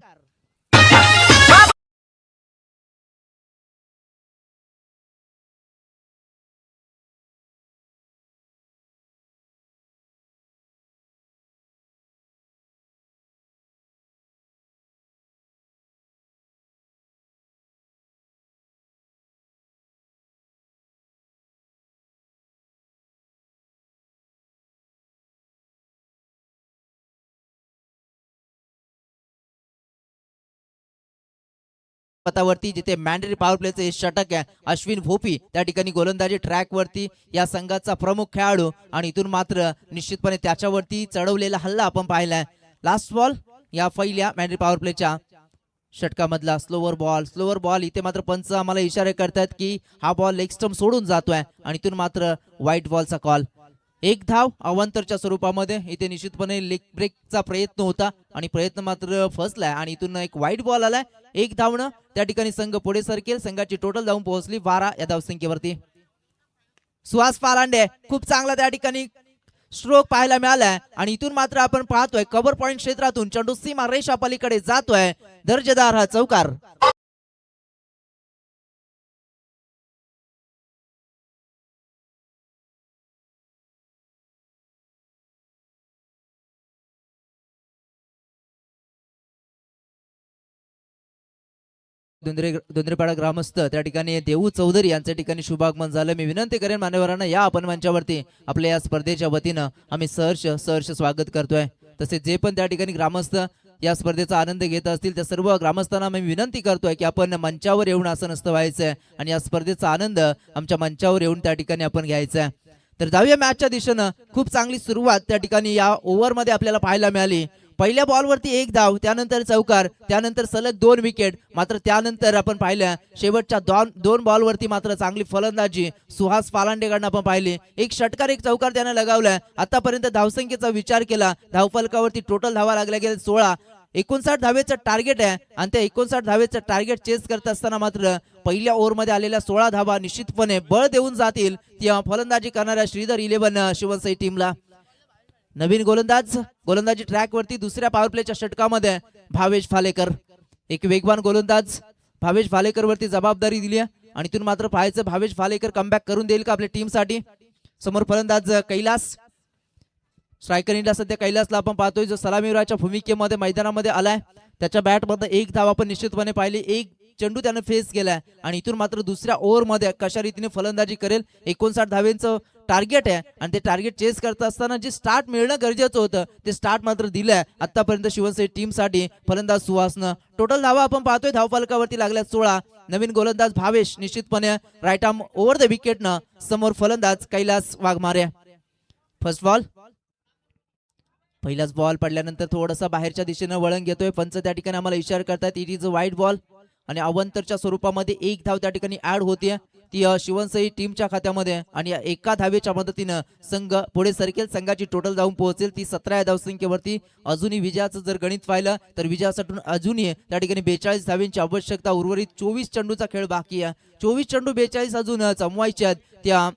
पथावरती जिथे मॅन्डेटरी पॉवर प्लेचे षटक आहे अश्विन भोपी त्या ठिकाणी गोलंदाजी ट्रॅक वरती या संघाचा प्रमुख खेळाडू आणि इथून मात्र निश्चितपणे त्याच्यावरती चढवलेला हल्ला आपण पाहिलाय. लास्ट बॉल या पहिल्या मॅन्डेटरी पॉवर प्लेच्या षटकामधला स्लोवर बॉल इथे मात्र पंच आम्हाला इशारे करतात की हा बॉल लेग स्टंप सोडून जातोय आणि इथून मात्र व्हाईट बॉलचा कॉल. एक धाव अवांतरच्या स्वरूपामध्ये इथे निश्चितपणे लेग ब्रेकचा प्रयत्न होता आणि प्रयत्न मात्र फसलाय आणि इथून एक व्हाईट बॉल आलाय. एक धावणं त्या ठिकाणी संघ पुढे सरकेल. संघाची टोटल धावून पोहोचली 12 या धावसंख्येवरती. सुहास पालांडे खूप चांगला त्या ठिकाणी स्ट्रोक पाहायला मिळालाय आणि इथून मात्र आपण पाहतोय कव्हर पॉइंट क्षेत्रातून चेंडू सीमा रेषा पलीकडे जातोय. दर्जेदार हा चौकार. दुंद्रेपाडा ग्रामस्थ त्या ठिकाणी देऊ चौधरी यांच्या ठिकाणी शुभागमन झालं. मी विनंती करेन मान्यवरांना या आपण मंचावरती आपल्या या स्पर्धेच्या वतीनं आम्ही सहर्ष स्वागत करतोय. तसेच जे पण त्या ठिकाणी ग्रामस्थ या स्पर्धेचा आनंद घेत असतील त्या सर्व ग्रामस्थांना मी विनंती करतोय की आपण मंचावर येऊन आसनस्थ व्हायचंय आणि या स्पर्धेचा आनंद आमच्या मंचावर येऊन त्या ठिकाणी आपण घ्यायचा. तर जाऊया मॅचच्या दिशेनं. खूप चांगली सुरुवात त्या ठिकाणी या ओव्हरमध्ये आपल्याला पाहायला मिळाली. पहिल्या बॉलवरती एक धाव, त्यानंतर चौकार, त्यानंतर सलग 2 विकेट. मात्र त्यानंतर आपण पाहिलं शेवटच्या दोन बॉलवरती मात्र चांगली फलंदाजी सुहास पालांडेकडनं आपण पाहिली. एक षटकार एक चौकार त्याने लगावलाय. आतापर्यंत धावसंख्येचा विचार केला धावफलकावरती टोटल धावा लागल्या गेल्या 16. 59 धावेचं टार्गेट आहे आणि त्या 59 धावेचं टार्गेट चेस करत असताना मात्र पहिल्या ओव्हरमध्ये आलेल्या 16 धावा निश्चितपणे बळ देऊन जातील त्या फलंदाजी करणाऱ्या श्रीधर 11 शिवसई टीमला. नवीन गोलंदाजी ट्रॅक वरती दुसऱ्या पॉवर प्लेच्या षटकामध्ये भावेश फालेकर. एक वेगवान गोलंदाज भावेश फालेकर वरती जबाबदारी दिली आहे आणि तिथून मात्र पाहायचं भावेश फालेकर कमबॅक करून देईल का आपल्या टीम साठी. समोर फलंदाज कैलास. स्ट्रायकर इंडिया सध्या कैलासला आपण पाहतोय जो सलामीवीराच्या भूमिकेमध्ये मैदानामध्ये आलाय. त्याच्या बॅट मध्ये एक धाव आपण निश्चितपणे पाहिली. एक चेंडू त्याने फेस केलाय आणि इथून मात्र दुसऱ्या ओव्हर मध्ये कशा रीतीने फलंदाजी करेल. 59 धावेचं टार्गेट आहे आणि ते टार्गेट चेस करत असताना जे स्टार्ट मिळणं गरजेचं होतं ते स्टार्ट मात्र दिलंय आतापर्यंत शिवसई टीम साठी फलंदाज सुहासनं. टोटल धावा आपण पाहतोय धावफलकावरती लागल्या 16. नवीन गोलंदाज भावेश निश्चितपणे राईट आर्म ओव्हर द विकेटनं. समोर फलंदाज कैलास वाघमारे. First ball. पहिलाच बॉल पडल्यानंतर थोडंसं बाहेरच्या दिशेनं वळण घेतोय पंच. त्या ठिकाणी आम्हाला इशारा करतात इट इज अ वाईट बॉल आणि अवंतरच्या स्वरूपामध्ये एक धाव त्या ठिकाणी ऍड होतीये ती शिवसई टीमच्या खात्यामध्ये आणि एका धावेच्या मदतीनं संघ पुढे सरकेल. संघाची टोटल धावून पोहोचेल ती 17 या धावसंख्येवरती. अजूनही विजयाचं जर गणित पाहिलं तर विजयासाठी अजूनही त्या ठिकाणी 42 धावेंची आवश्यकता. उर्वरित 24 चेंडूचा खेळ बाकी आहे. 24 चेंडू 42 अजून जमवायचे आहेत त्या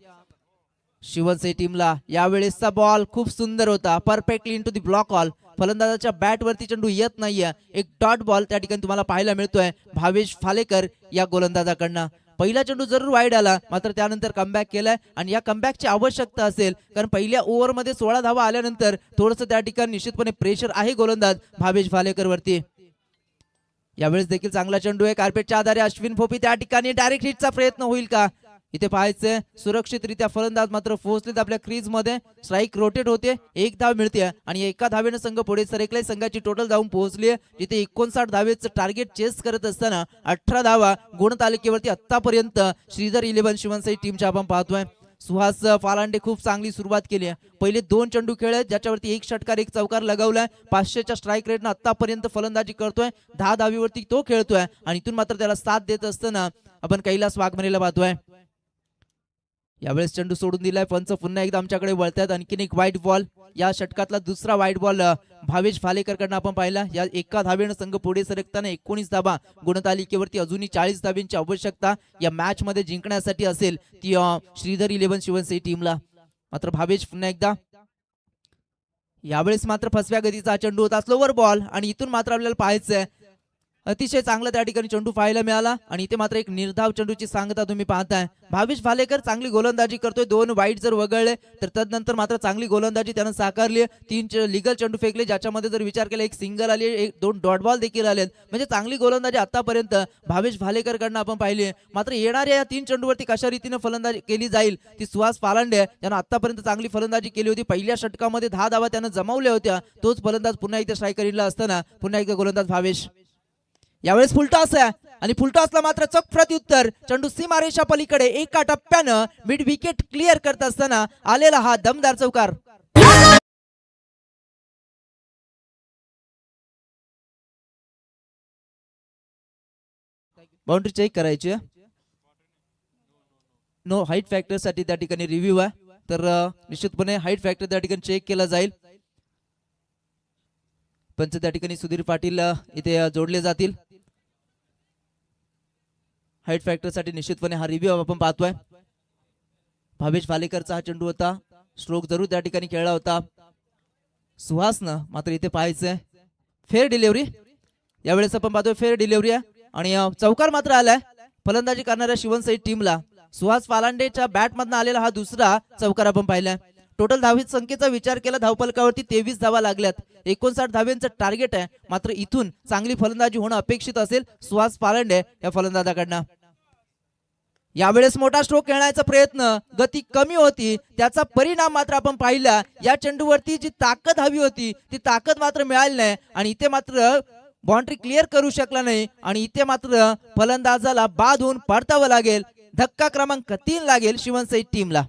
शिवसई टीमला. यावेळेसचा बॉल खूप सुंदर होता. Perfectly into the block hole. फलंदाजाच्या बॅट वरती चेंडू येत नाहीये. एक डॉट बॉल त्या ठिकाणी तुम्हाला पाहायला मिळतोय भावेश फालेकर या गोलंदाजाकडनं. पहिला चेंडू जरूर वाईड आला मात्र त्यानंतर कमबॅक केलाय आणि या कमबॅकची आवश्यकता असेल कारण पहिल्या ओव्हरमध्ये 16 धावा आल्यानंतर थोडंसं त्या ठिकाणी निश्चितपणे प्रेशर आहे गोलंदाज भावेश फालेकर वरती. यावेळेस देखील चांगला चेंडू आहे कार्पेटच्या आधारे. अश्विन भोपी त्या ठिकाणी डायरेक्ट हिटचा प्रयत्न होईल का. इथे पाहायचंय सुरक्षितरित्या फलंदाज मात्र पोहोचलेत आपल्या क्रीज मध्ये. स्ट्राईक रोटेट होते, एक धाव मिळते आणि एका धावेने संघ पुढे सरकलाय. संघाची टोटल धावून पोहोचली जिथे 59 धावेचं टार्गेट चेस करत असताना 18 धावा गुणतालिकेवरती आतापर्यंत श्रीधर 11 शिवनसाई टीमच्या आपण पाहतोय. सुहास फालांडे खूप चांगली सुरुवात केली आहे. पहिले 2 चेंडू खेळले ज्याच्यावरती 1 षटकार 1 चौकार लगावलाय. 500च्या स्ट्राईक रेटनं आतापर्यंत फलंदाजी करतोय. 10 धावीवरती तो खेळतोय आणि इथून मात्र त्याला साथ देत असताना आपण कैलास वाघमारेला पाहतोय. यावेळेस चेंडू सोडून दिलाय. पंच पुन्हा एकदा आमच्याकडे वळतायत. आणखीन एक व्हाईट बॉल, या षटकातला दुसरा व्हाईट बॉल भावेश भालेकर कडनं आपण पाहिला. या एका धावेनं संघ पुढे सरकताना 19 धावा गुणतालिकेवरती अजूनही 40 धावांची आवश्यकता या मॅच मध्ये जिंकण्यासाठी असेल ती श्रीधर 11 शिवनसाई टीमला. मात्र भावेश पुन्हा एकदा, यावेळेस मात्र फसव्या गतीचा चेंडू होता, स्लोवर बॉल आणि इथून मात्र आपल्याला पाहायचंय अतिशय चांगला त्या ठिकाणी चेंडू पाहायला मिळाला आणि इथे मात्र एक निर्धाव चेंडूची सांगता तुम्ही पाहताय. भावेश भालेकर चांगली गोलंदाजी करतोय. 2 वाईट जर वगळले तर तदनंतर मात्र चांगली गोलंदाजी त्यानं साकारली. 3 लिगल चेंडू फेकले ज्याच्यामध्ये जर विचार केला 1 सिंगल आली, 2 डॉट बॉल देखील आलेत. म्हणजे चांगली गोलंदाजी आतापर्यंत भावेश भालेकर कडनं आपण पाहिली. मात्र येणाऱ्या या 3 चेंडूवरती कशा रीतीने फलंदाजी केली जाईल ती सुहास फालांडे त्यानं आतापर्यंत चांगली फलंदाजी केली होती. पहिल्या षटकामध्ये 10 धावा त्यानं जमावल्या होत्या. तोच फलंदाज पुन्हा एकदा स्ट्रायकरला असताना पुन्हा एकदा गोलंदाज भावेश. यावेळेस फुलटॉस आहे आणि फुलटॉसला मात्र चोख प्रत्युत्तर. चेंडू सीमारेषा पलीकडे एका टप्प्यानं मिड विकेट क्लिअर करत असताना आलेला हा दमदार चौकार. बाउंड्री चेक करायची, नो हाईट फॅक्टर साठी त्या ठिकाणी रिव्ह्यू आहे. तर निश्चितपणे हाईट फॅक्टर त्या ठिकाणी चेक केला जाईल. पंच त्या ठिकाणी सुधीर पाटील इथे जोडले जातील. हाईट फॅक्टर साठी निश्चितपणे हा रिव्ह्यू आपण पाहतोय. भावेश भालेकरचा हा चेंडू होता, स्ट्रोक जरूर त्या ठिकाणी खेळला होता सुहासनं. मात्र इथे पाहायचंय फेअर डिलिव्हरी. यावेळेस आपण पाहतोय फेअर डिलिव्हरी आहे आणि चौकार मात्र आलाय फलंदाजी करणाऱ्या शिवनसाई टीमला. सुहास फालांडेच्या बॅट मधनं आलेला हा दुसरा चौकार आपण पाहिलाय. टोटल धावीत संख्येचा विचार केला धावफलकावरती 23 धावा लागल्यात. 59 धाव्यांचं टार्गेट आहे. मात्र इथून चांगली फलंदाजी होणं अपेक्षित असेल सुहास फालांडे या फलंदाजाकडनं. यावेळेस मोठा स्ट्रोक खेळण्याचा प्रयत्न, गती कमी होती, त्याचा परिणाम मात्र आपण पाहिला. या चेंडूवरती जी ताकद हवी होती ती ताकद मात्र मिळाली नाही आणि इथे मात्र बाउंड्री क्लिअर करू शकला नाही आणि इथे मात्र फलंदाजाला बाद होऊन परतावं लागेल. धक्का क्रमांक 3 लागेल शिवनसाई टीमला.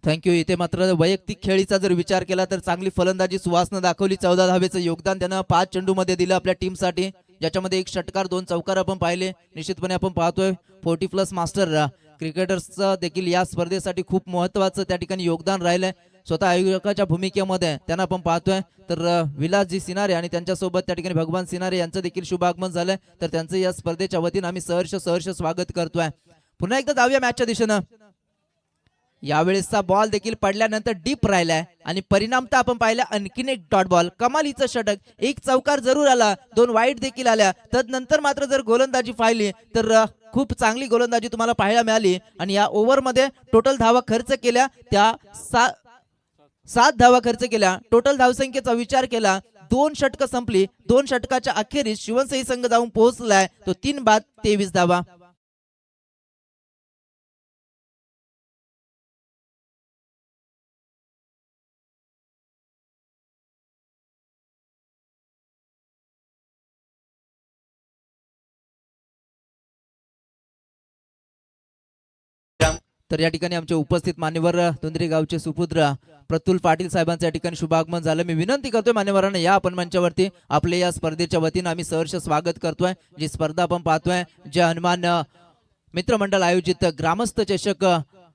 थँक्यू. इथे मात्र वैयक्तिक खेळीचा जर विचार केला तर चांगली फलंदाजी सुहासनं दाखवली. 14 धावेचं योगदान त्यानं 5 चेंडू मध्ये दिलं आपल्या टीमसाठी, ज्याच्यामध्ये 1 षटकार 2 चौकार आपण पाहिले. निश्चितपणे आपण पाहतोय 40+ मास्टर क्रिकेटर्सचं देखील या स्पर्धेसाठी खूप महत्वाचं त्या ठिकाणी योगदान राहिलंय. स्वतः आयोजकाच्या भूमिकेमध्ये त्यांना आपण पाहतोय. तर विलासजी सिनारे आणि त्यांच्यासोबत त्या ठिकाणी भगवान सिनारे यांचं देखील शुभ आगमन झालंय. तर त्यांचं या स्पर्धेच्या वतीनं आम्ही सहर्ष स्वागत करतोय. पुन्हा एकदा जाऊया मॅचच्या दिशेनं. यावेळेसचा बॉल देखील पडल्यानंतर डीप राहिलाय आणि परिणाम तर आपण पाहिला आणखीन एक डॉट बॉल. कमालीचं षटक, 1 चौकार जरूर आला, 2 वाईट देखील आल्या. तदनंतर मात्र जर गोलंदाजी पाहिली तर खूप चांगली गोलंदाजी तुम्हाला पाहायला मिळाली आणि या ओव्हर मध्ये टोटल धावा खर्च केल्या त्या 7 धावा खर्च केल्या. टोटल धावसंख्येचा विचार केला 2 षटकं संपली. 2 षटकाच्या अखेरीस शिवनसाई संघ जाऊन पोहोचलाय तो 3 बाद 23 धावा. तर या ठिकाणी आमचे उपस्थित मान्यवर धुंद्री गावचे सुपुत्र प्रतुल पाटील साहेबांचं या ठिकाणी शुभागमन झालं. मी विनंती करतोय मान्यवरांना या आपण मंचावरती आपले या स्पर्धेच्या वतीनं आम्ही सहर्ष स्वागत करतोय. जी स्पर्धा आपण पाहतोय जे हनुमान मित्रमंडळ आयोजित ग्रामस्थ चषक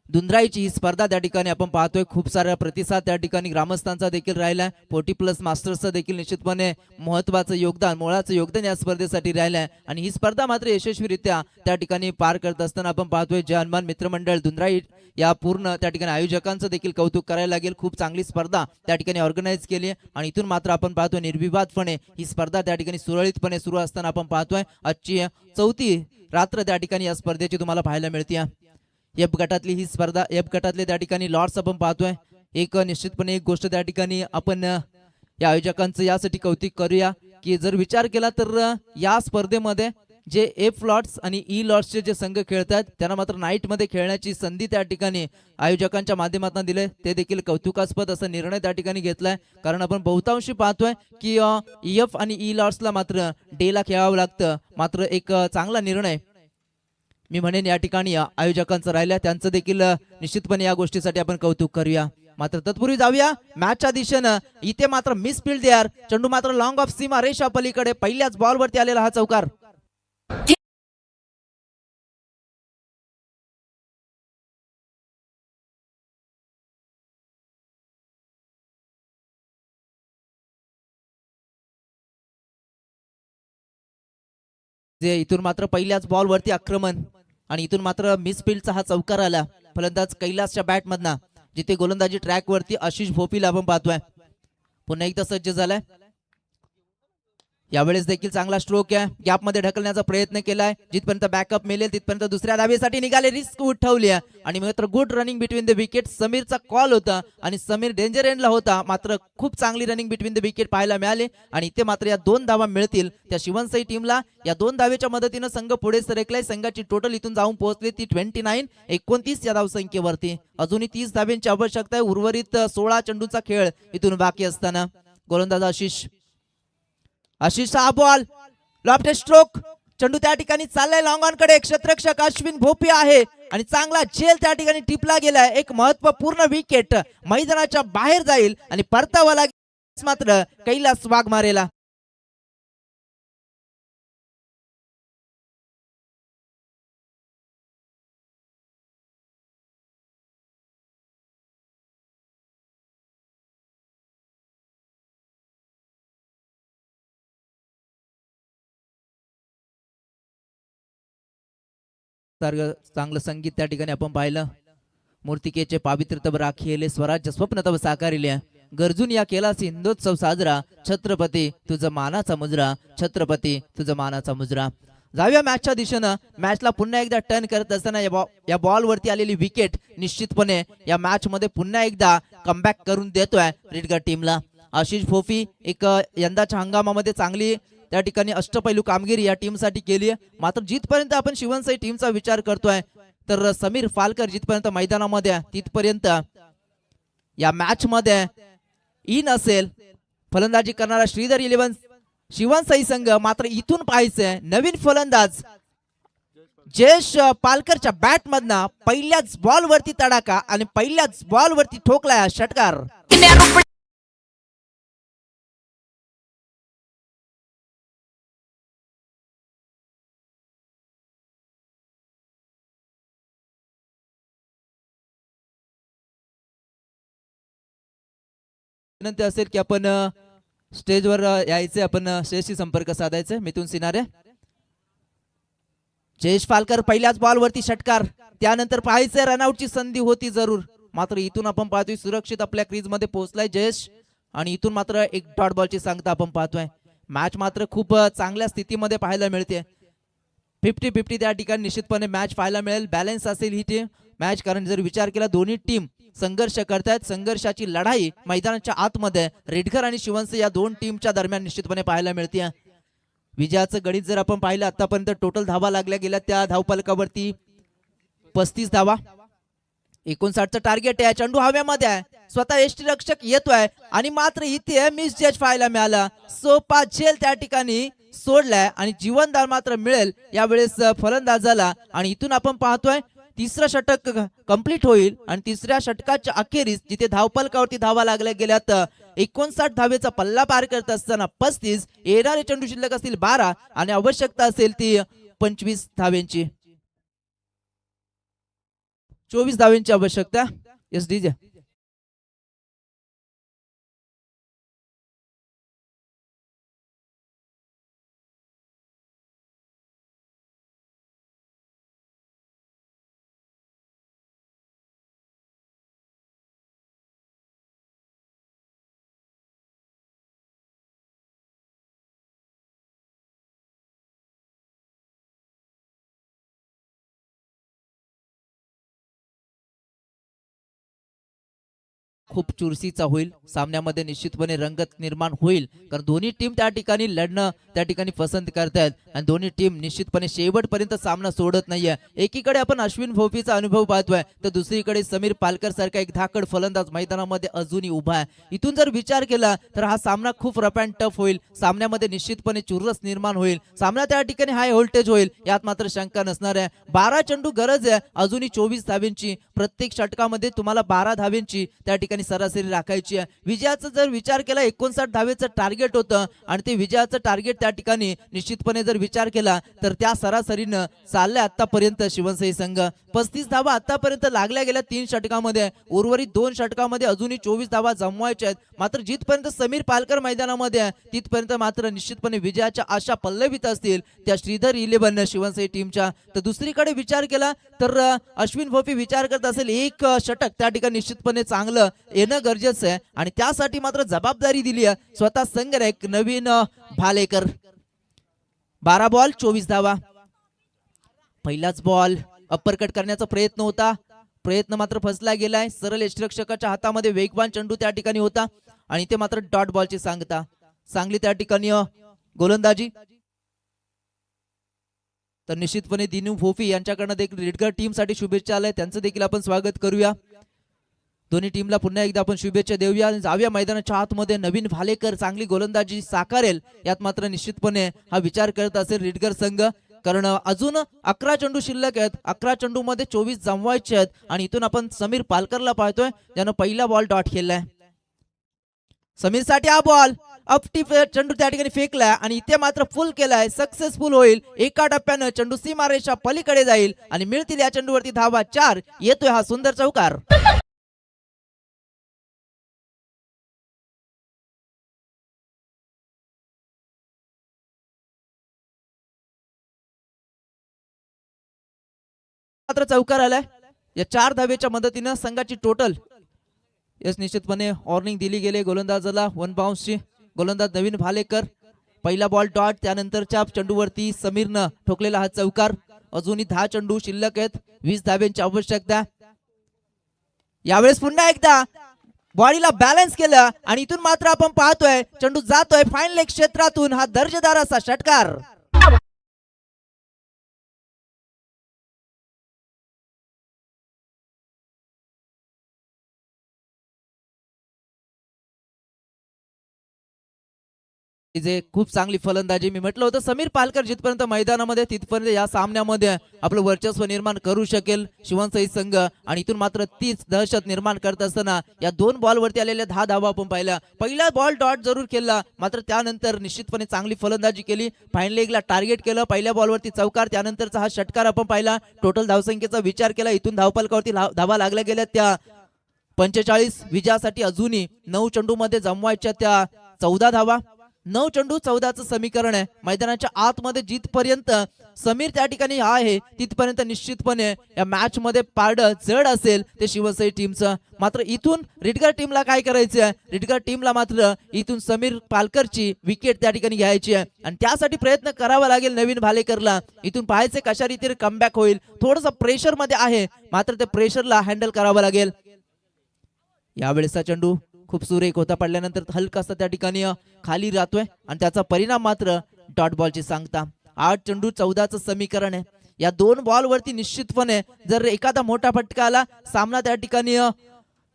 दुंद्राईची ही स्पर्धा त्या ठिकाणी आपण पाहतोय. खूप सारा प्रतिसाद त्या ठिकाणी ग्रामस्थांचा देखील राहिलाय. 40+ मास्टर्सचं देखील निश्चितपणे महत्वाचं योगदान, मोलाचं योगदान या स्पर्धेसाठी राहिलंय आणि ही स्पर्धा मात्र यशस्वीरित्या त्या ठिकाणी पार करत असताना आपण पाहतोय. जय हनुमान मित्रमंडळ दुंद्राई या पूर्ण त्या ठिकाणी आयोजकांचं देखील कौतुक करायला लागेल. खूप चांगली स्पर्धा त्या ठिकाणी ऑर्गनाईज केली आहे आणि इथून मात्र आपण पाहतोय निर्विवादपणे ही स्पर्धा त्या ठिकाणी सुरळीतपणे सुरू असताना आपण पाहतोय. आजची 4थी रात्र त्या ठिकाणी या स्पर्धेची तुम्हाला पाहायला मिळते. एफ गटातली ही स्पर्धा, एफ गटातले त्या ठिकाणी लॉर्ड्स आपण पाहतोय. एक निश्चितपणे एक गोष्ट त्या ठिकाणी आपण या आयोजकांचं यासाठी कौतुक करूया की जर विचार केला तर या स्पर्धेमध्ये जे एफ लॉर्ड्स आणि ई लॉर्ड्सचे जे संघ खेळतात त्यांना मात्र नाईट मध्ये खेळण्याची संधी त्या ठिकाणी आयोजकांच्या माध्यमातून दिले. ते देखील कौतुकास्पद असा निर्णय त्या ठिकाणी घेतलाय. कारण आपण बहुतांशी पाहतोय की एफ आणि ई लॉर्ड्सला मात्र डेला खेळावं लागतं. मात्र एक चांगला निर्णय मी म्हणेन या ठिकाणी आयोजकांचं राहिलं. त्यांचं देखील निश्चितपणे या गोष्टीसाठी आपण कौतुक करूया. मात्र तत्पूर्वी जाऊया मॅचच्या दिशेनं. इथे मात्र मिस फील्ड यार, चेंडू मात्र लॉंग ऑफ सीमा रेषा पलीकडे पहिल्याच बॉलवरती आलेला हा चौकार. जे इथून मात्र पहिल्याच बॉल वरती आक्रमण आणि इथून मात्र मिस फील्डचा हा चौकार आला फलंदाज कैलासच्या बॅट मधना, जिथे गोलंदाजी ट्रॅक वरती आशिष भोपीला आपण पाहतोय. पुन्हा एकदा सज्ज झालाय. यावेळेस देखील चांगला स्ट्रोक आहे. गॅप मध्ये ढकलण्याचा प्रयत्न केलाय. जिथपर्यंत बॅकअप मिळेल तिथपर्यंत दुसऱ्या धावेसाठी निघाले. रिस्क उठवली आणि मात्र good running between the wicket. समीरचा कॉल होता आणि समीर डेंजर एंडला होता. मात्र खूप चांगली रनिंग बिटवीन द विकेट पाहायला मिळाली आणि इथे मात्र या 2 धावा मिळतील त्या शिवनसाई टीमला. या 2 धावेच्या मदतीने संघ पुढे सरकलाय. संघाची टोटल इथून जाऊन पोहोचली ती 29 या धावसंख्येवरती. अजूनही 30 धाव्यांची आवश्यकता आहे. उर्वरित 16 चेंडूचा खेळ इथून बाकी असताना गोलंदाज आशिष हा बॉल लॉफ्ट स्ट्रोक. चेंडू त्या ठिकाणी चाललाय लॉंग ऑन कडे. क्षेत्ररक्षक अश्विन भोपी आहे आणि चांगला झेल त्या ठिकाणी टिपला गेलाय. एक महत्वपूर्ण विकेट मैदानाच्या बाहेर जाईल आणि परतावा लागेल मात्र कैलास वाघमारेला. चांगलं संगीत त्या ठिकाणी आपण पाहिलं. मूर्तिकेचे पावित्र्य तब राखिले स्वराज्य स्वप्न तब साकारिले. गरजून या केला सिंधोत्सव साजरा. छत्रपती तुझं मानाचा मुजरा, छत्रपती तुझं मानाचा मुजरा. जाऊया मॅचच्या दिशेनं. मॅचला पुन्हा एकदा टर्न करत असताना या बॉल वरती आलेली विकेट निश्चितपणे या मॅच मध्ये पुन्हा एकदा कमबॅक करून देतोय रेडगड टीमला. आशिष भोपी एक यंदाच्या हंगामामध्ये चांगली त्या ठिकाणी अष्टपैलू कामगिरी या टीमसाठी केली आहे. मात्र जिथपर्यंत आपण शिवनसाई टीमचा विचार करतोय तर समीर फालकर जिथपर्यंत मैदानामध्ये तिथपर्यंत या मॅच मध्ये इन असेल. फलंदाजी करणारा श्रीधर 11 शिवनसाई संघ. मात्र इथून पाहायचंय नवीन फलंदाज जयेश पालकरच्या बॅट मधना पहिल्याच बॉल वरती तडाखा आणि पहिल्याच बॉल वरती ठोकलाय षटकार. विनंती असेल की आपण स्टेजवर यायचे, आपण स्टेजशी संपर्क साधायचे. मिथुन सिनारे. जयेश पालकर पहिल्याच बॉल वरती षटकार. त्यानंतर पाहायचंय रनआउटची संधी होती जरूर. मात्र इथून आपण पाहतोय सुरक्षित आपल्या क्रीज मध्ये पोहोचलाय जयेश आणि इथून मात्र एक डॉट बॉलची सांगता आपण पाहतोय. मॅच मात्र खूप चांगल्या स्थितीमध्ये पाहायला मिळते. 50-50 त्या ठिकाणी निश्चितपणे मॅच पाहायला मिळेल. बॅलन्स असेल ही टीम मॅच. कारण जर विचार केला दोन्ही टीम संघर्ष करतायत. संघर्षाची लढाई मैदानाच्या आतमध्ये रेडगर आणि शिवनसाई या 2 टीमच्या दरम्यान निश्चितपणे पाहायला मिळते. विजयाचं गणित जर आपण पाहिलं आतापर्यंत टोटल धावा लागल्या गेल्या त्या धावफलकावरती 35 धावा. 59चं टार्गेट आहे. चेंडू हव्यामध्ये आहे. स्वतः यष्टीरक्षक येतोय आणि मात्र इथे मिस जज पाहायला मिळाला. सोपा झेल त्या ठिकाणी सोडलाय आणि जीवनदान मात्र मिळेल यावेळेस फलंदाजाला. आणि इथून आपण पाहतोय तिसरं षटक कंप्लीट होईल आणि तिसऱ्या षटकाच्या अखेरीस जिथे धावफलकावरती धावा लागल्या गेल्यात 59 धावेचा पल्ला पार करत असताना 35 येणारे चेंडू शिल्लक असतील 12 आणि आवश्यकता असेल ती 25 धावेंची. 24 धावांची आवश्यकता. Yes DJ. खूप चुरशीचा होईल सामन्यामध्ये, निश्चितपणे रंगत निर्माण होईल कारण दोन्ही टीम त्या ठिकाणी लढणं त्या ठिकाणी पसंत करतायत आणि दोन्ही टीम निश्चितपणे शेवटपर्यंत सामना सोडत नाहीये. एकीकडे आपण अश्विन भोपीचा अनुभव पाहतोय तर दुसरीकडे समीर पालकर सारखा एक धाकड फलंदाज मैदानामध्ये अजूनही उभा आहे. इथून जर विचार केला तर हा सामना खूप रफ अँड टफ होईल. सामन्यामध्ये निश्चितपणे चुरस निर्माण होईल. सामना त्या ठिकाणी हाय व्होल्टेज होईल, यात मात्र शंका नसणार आहे. 12 चेंडू गरज आहे अजूनही 24 धावेंची. प्रत्येक षटकामध्ये तुम्हाला 12 धावेंची त्या ठिकाणी सरासरी राखायची आहे. विजयाचा जर विचार केला 59 धावेचं टार्गेट होतं आणि ते विजयाचं टार्गेट त्या ठिकाणी निश्चितपणे जर विचार केला तर त्या सरासरीनं चाललंय आतापर्यंत शिवसई संघ. 35 धावा आतापर्यंत लागल्या गेल्या 3 षटकामध्ये. उर्वरित 2 षटकामध्ये अजूनही 24 धावा जमवायच्या आहेत. मात्र जिथपर्यंत समीर पालकर मैदानामध्ये आहे तिथपर्यंत मात्र निश्चितपणे विजयाच्या आशा पल्लवित असतील त्या श्रीधर 11 शिवसई टीमच्या. तर दुसरीकडे विचार केला तर अश्विन भोपी विचार करत असेल एक षटक त्या ठिकाणी निश्चितपणे चांगलं येणं गरजेचं आहे आणि त्यासाठी मात्र जबाबदारी दिली आहे स्वतः संघनायक नवीन भालेकर. 12 बॉल 24 धावा. पहिलाच बॉल अप्परकट करण्याचा प्रयत्न होता, प्रयत्न मात्र फसला गेलाय. सरळ यष्टिरक्षकाच्या हातामध्ये वेगवान चेंडू त्या ठिकाणी होता आणि ते मात्र डॉट बॉलची सांगता. चांगली त्या ठिकाणी गोलंदाजी. तर निश्चितपणे दिनू भोपी यांच्याकडनं देखील रेडगर टीम साठी शुभेच्छा आल्या, त्यांचं देखील आपण स्वागत करूया. दोन्ही टीमला पुन्हा एकदा आपण शुभेच्छा देऊया. जाऊया मैदानाच्या आतमध्ये. नवीन भालेकर चांगली गोलंदाजी साकारेल यात मात्र निश्चितपणे हा विचार करत असेल रेडगर संघ, कारण अजून 11 चेंडू शिल्लक आहेत. 11 चेंडू मध्ये 24 जमवायचे आहेत आणि इथून आपण समीर पालकरला पाहतोय ज्यानं पहिला बॉल डॉट खेळलाय. समीर साठी हा बॉल अपटी चेंडू त्या ठिकाणी फेकलाय आणि इथे मात्र फुल केलाय. सक्सेसफुल होईल. एका टप्प्यानं चेंडू सीमारेषा पलीकडे जाईल आणि मिळतील या चेंडूवरती धावा 4. येतोय हा सुंदर चौकार. मात्र चौकार आलाय. या 4 धावेच्या मदतीनं संघाची टोटल यस निश्चितपणे वॉर्निंग दिली गेली गोलंदाजाला 1 बाउन्सची. गोलंदाज नवीन भालेकर. पहिला बॉल डॉट, त्यानंतरच्या चेंडूवरती समीरनं ठोकलेला हा चौकार. अजूनही 10 चेंडू शिल्लक आहेत. 20 धाव्यांची आवश्यकता. यावेळेस पुन्हा एकदा बॉडीला बॅलन्स केलं आणि इथून मात्र आपण पाहतोय चेंडू जातोय फाईन लेग क्षेत्रातून. हा दर्जेदार असा षटकार. जे खूप चांगली फलंदाजी. मी म्हटलं होतं समीर पालकर जिथपर्यंत मैदानामध्ये तिथपर्यंत या सामन्यामध्ये आपलं वर्चस्व निर्माण करू शकेल शिवसई संघ आणि इथून मात्र तीच दहशत निर्माण करत असताना या 2 बॉलवरती आलेल्या 10 धावा आपण पाहिल्या. पहिला बॉल डॉट जरूर केला मात्र त्यानंतर निश्चितपणे चांगली फलंदाजी केली. फाईन लेगला टार्गेट केलं. पहिल्या बॉलवरती चौकार, त्यानंतरचा हा षटकार आपण पाहिला. टोटल धावसंख्येचा विचार केला इथून धावफलकावरती धावा लागल्या गेल्या त्या 45. विजयासाठी अजूनही 9 चेंडू मध्ये जमवायच्या त्या 14 धावा. 9 चेंडू 14चं समीकरण आहे. मैदानाच्या आतमध्ये जिथपर्यंत समीर त्या ठिकाणी आहे तिथपर्यंत निश्चितपणे या मॅच मध्ये पारडं जड असेल ते शिवसई टीमचं. मात्र इथून रेडगर टीमला काय करायचं आहे, रेडगर टीमला मात्र इथून समीर पालकरची विकेट त्या ठिकाणी घ्यायची आहे आणि त्यासाठी प्रयत्न करावा लागेल नवीन भालेकरला. इथून पाहायचे कशा रीतीने कमबॅक होईल. थोडंसं प्रेशर मध्ये आहे मात्र ते प्रेशरला हँडल करावं लागेल. यावेळेसचा चेंडू खूप सुरेख होता, पडल्यानंतर हलकासा त्या ठिकाणी खाली राहतोय आणि त्याचा परिणाम मात्र डॉट बॉलची सांगता. 8 चेंडू 14चं समीकरण आहे. या 2 बॉलवरती निश्चितपणे जर एखादा मोठा फटका आला सामना त्या ठिकाणी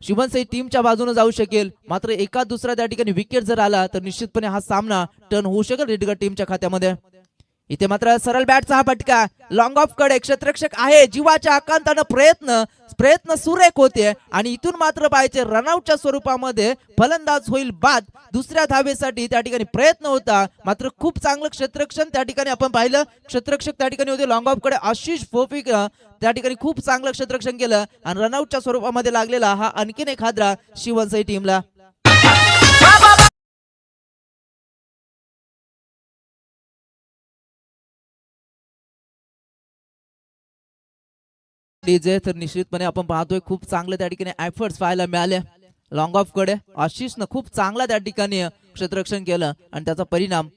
शिवसई टीमच्या बाजूने जाऊ शकेल. मात्र एका दुसरा त्या ठिकाणी विकेट जर आला तर निश्चितपणे हा सामना टर्न होऊ शकेल रेडगर टीमच्या खात्यामध्ये. इथे मात्र सरळ बॅटचा हा फटका. लॉंग ऑफ कडे क्षेत्ररक्षक आहे, जीवाच्या आकांतानं प्रयत्न प्रयत्न सुरेख होते आणि इथून मात्र पाहायचे रनआउटच्या स्वरूपामध्ये फलंदाज होईल बाद. दुसऱ्या धावेसाठी त्या ठिकाणी प्रयत्न होता, मात्र खूप चांगलं क्षेत्ररक्षण त्या ठिकाणी आपण पाहिलं. क्षेत्ररक्षक त्या ठिकाणी होते लॉंग ऑफ कडे आशिष भोपी, त्या ठिकाणी खूप चांगलं क्षेत्ररक्षण केलं आणि रनआउटच्या स्वरूपामध्ये लागलेला हा आणखीन एक हादरा शिवनसई टीमला. डीजे तर निश्चितपणे आपण पाहतोय खूप चांगले त्या ठिकाणी एफर्ट्स पाहायला मिळाले लॉंग ऑफ कडे. आशिषनं खूप चांगला त्या ठिकाणी क्षेत्ररक्षण केलं आणि त्याचा परिणाम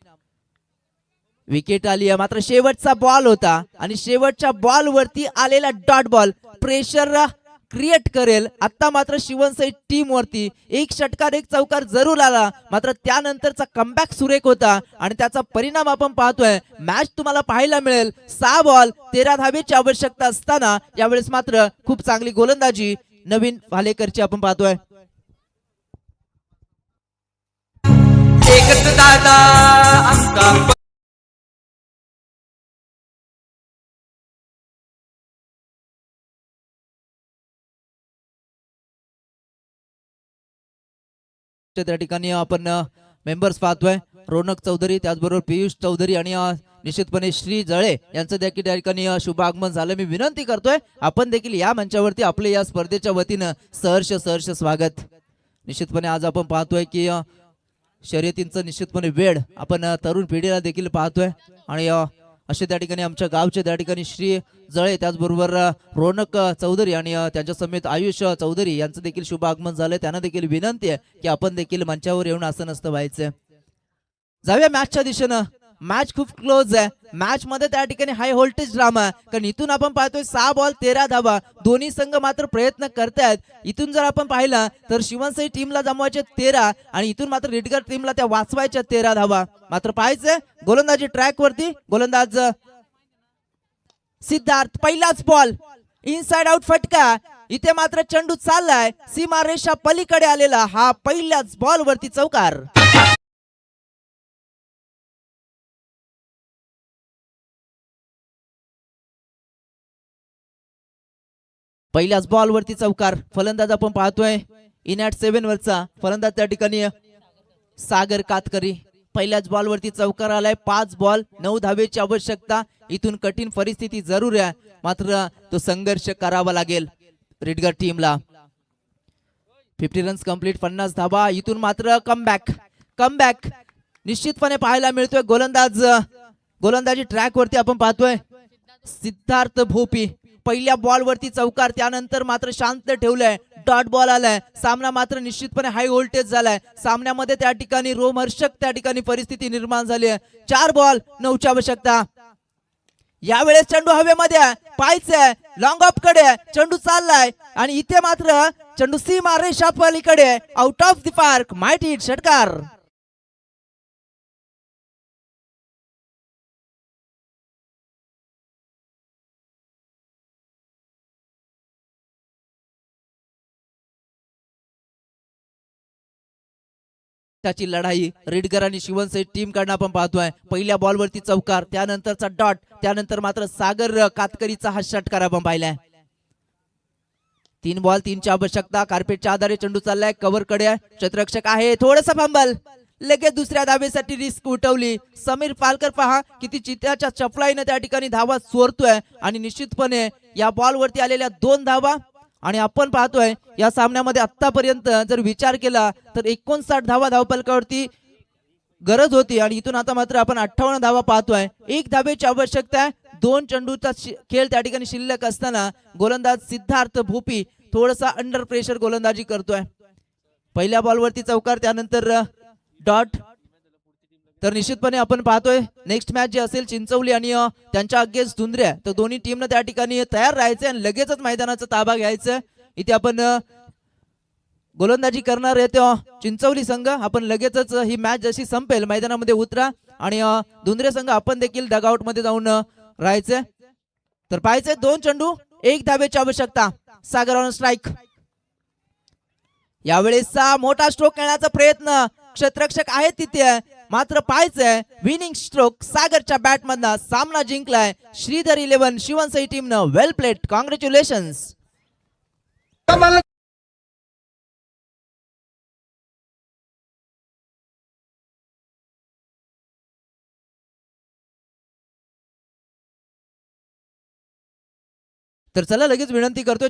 विकेट आली आहे. मात्र शेवटचा बॉल होता आणि शेवटच्या बॉल वरती आलेला डॉट बॉल प्रेशर क्रिएट करेल. आता मात्र शिवनसई टीम वरती एक षटकार एक चौकार जरूर आला, मात्र त्यानंतरचा कमबॅक सुरेख होता आणि त्याचा परिणाम आपण पाहतोय. मॅच तुम्हाला पाहायला मिळेल 6 बॉल 13 धावेची आवश्यकता असताना यावेळेस मात्र खूप चांगली गोलंदाजी नवीन भालेकरची आपण पाहतोय. एकच दादा आमचा त्या ठिकाणी आपण मेंबर्स पाहतोय रोनक चौधरी, त्याचबरोबर पियुष चौधरी आणि निश्चितपणे श्री जळे यांचं देखील त्या ठिकाणी शुभ आगमन झालं. मी विनंती करतोय आपण देखील या मंचावरती आपले या स्पर्धेच्या वतीनं सहर्ष स्वागत. निश्चितपणे आज आपण पाहतोय की शर्यतींचं निश्चितपणे वेळ आपण तरुण पिढीला देखील पाहतोय आणि असे त्या ठिकाणी आमच्या गावचे त्या ठिकाणी श्री जळे, त्याचबरोबर रोनक चौधरी आणि त्यांच्या समेत आयुष चौधरी यांचं देखील शुभ आगमन झालंय. त्यांना देखील विनंती आहे की आपण देखील मंचावर येऊन असं नसतं व्हायचं. जाऊया मॅचच्या दिशेनं. मॅच खूप क्लोज आहे. मॅच मध्ये त्या ठिकाणी हाय व्होल्टेज ड्रामा, कारण इथून आपण पाहतोय 6 बॉल 13 धावा. दोन्ही संघ मात्र प्रयत्न करतायत. इथून जर आपण पाहिलं तर शिवनसई टीमला जमवायचे 13 आणि इथून मात्र रिडगर टीमला त्या वाचवायच्या 13 धावा. मात्र पाहायचंय गोलंदाजी ट्रॅक वरती. गोलंदाज सिद्धार्थ, पहिलाच बॉल इनसाइड आउट फटका. इथे मात्र चेंडू चाललाय सीमा रेषा पलीकडे आलेला हा पहिल्याच बॉल वरती चौकार. पहिल्याच बॉल वरती चौकार. फलंदाज आपण पाहतोय इन ॲट 7 वरचा फलंदाज त्या ठिकाणी सागर कातकरी. पहिल्याच बॉल वरती चौकार आलाय. 5 बॉल 9 धावेची आवश्यकता. इथून कठीण परिस्थिती जरूर आहे, मात्र तो संघर्ष करावा लागेल रिडगर टीमला. 50 रन्स कंप्लीट, 50 धावा. इथून मात्र कमबॅक निश्चितपणे पाहायला मिळतोय. गोलंदाजी ट्रॅक वरती आपण पाहतोय सिद्धार्थ भोपी. पहिल्या बॉल वरती चौकार, त्यानंतर मात्र शांत ठेवलंय. डॉट बॉल आलाय. सामना मात्र निश्चितपणे हाय व्होल्टेज झालाय. सामन्यामध्ये त्या ठिकाणी रोमहर्षक त्या ठिकाणी परिस्थिती निर्माण झाली आहे. 4 बॉल 9ची आवश्यकता. यावेळेस चेंडू हवेमध्ये पाहायचंय लॉंग ऑफ कडे. चेंडू चाललाय आणि इथे मात्र चेंडू सीमा रेषा पलीकडे out of the park. Might hit, षटकार. त्याची लढाई रिडगर आणि शिवनसई टीम कडनं आपण पाहतोय. पहिल्या बॉल वरती चौकार, त्यानंतरचा डॉट, त्यानंतर मात्र सागर कातकरीचा हा षटकार आपण पाहिलाय. 3 बॉल 3ची आवश्यकता. कार्पेटच्या आधारे चेंडू चाललाय कव्हर कडे. क्षेत्ररक्षक आहे, थोडंसं फंबल. लगेच दुसऱ्या धावेसाठी रिस्क उठवली. समीर पालकर पहा किती चित्याच्या चपलाईने त्या ठिकाणी धावा चोरतोय आणि निश्चितपणे या बॉल वरती आलेल्या 2 धावा. आणि आपण पाहतोय या सामन्यामध्ये आतापर्यंत जर विचार केला तर 59 धावा धावपलकावरती गरज होती आणि इथून आता मात्र आपण 58 धावा पाहतोय. 1 धावेची आवश्यकता आहे. 2 चेंडूचा खेळ त्या ठिकाणी शिल्लक असताना गोलंदाज सिद्धार्थ भोपी थोडासा अंडर प्रेशर गोलंदाजी करतोय. पहिल्या बॉलवरती चौकार, त्यानंतर डॉट. तर निश्चितपणे आपण पाहतोय नेक्स्ट मॅच जी असेल चिंचवली आणि त्यांच्या अगेन्स्ट धुंद्र्या, तर दोन्ही टीमने त्या ठिकाणी तयार राहायचं आणि लगेचच मैदानाचा ताबा घ्यायचं. इथे आपण गोलंदाजी करणार आहे तेव्हा चिंचवली संघ आपण लगेचच ही मॅच जशी संपेल मैदानामध्ये उतरा आणि धुंद्रे संघ आपण देखील डगआउट मध्ये जाऊन राहायचंय. तर पाहायचंय 2 चेंडू 1 धावेची आवश्यकता. सागर ऑन स्ट्राईक. यावेळेसचा मोठा स्ट्रोक खेळण्याचा प्रयत्न, क्षेत्ररक्षक आहे तिथे, मात्र पाहायचंय विनिंग स्ट्रोक सागरच्या बॅट मधनं सामना जिंकलाय श्रीधर 11 शिवनसई टीमनं. वेल प्लेड, कॉंग्रॅच्युलेशन्स. तर चला लगेच विनंती करतोय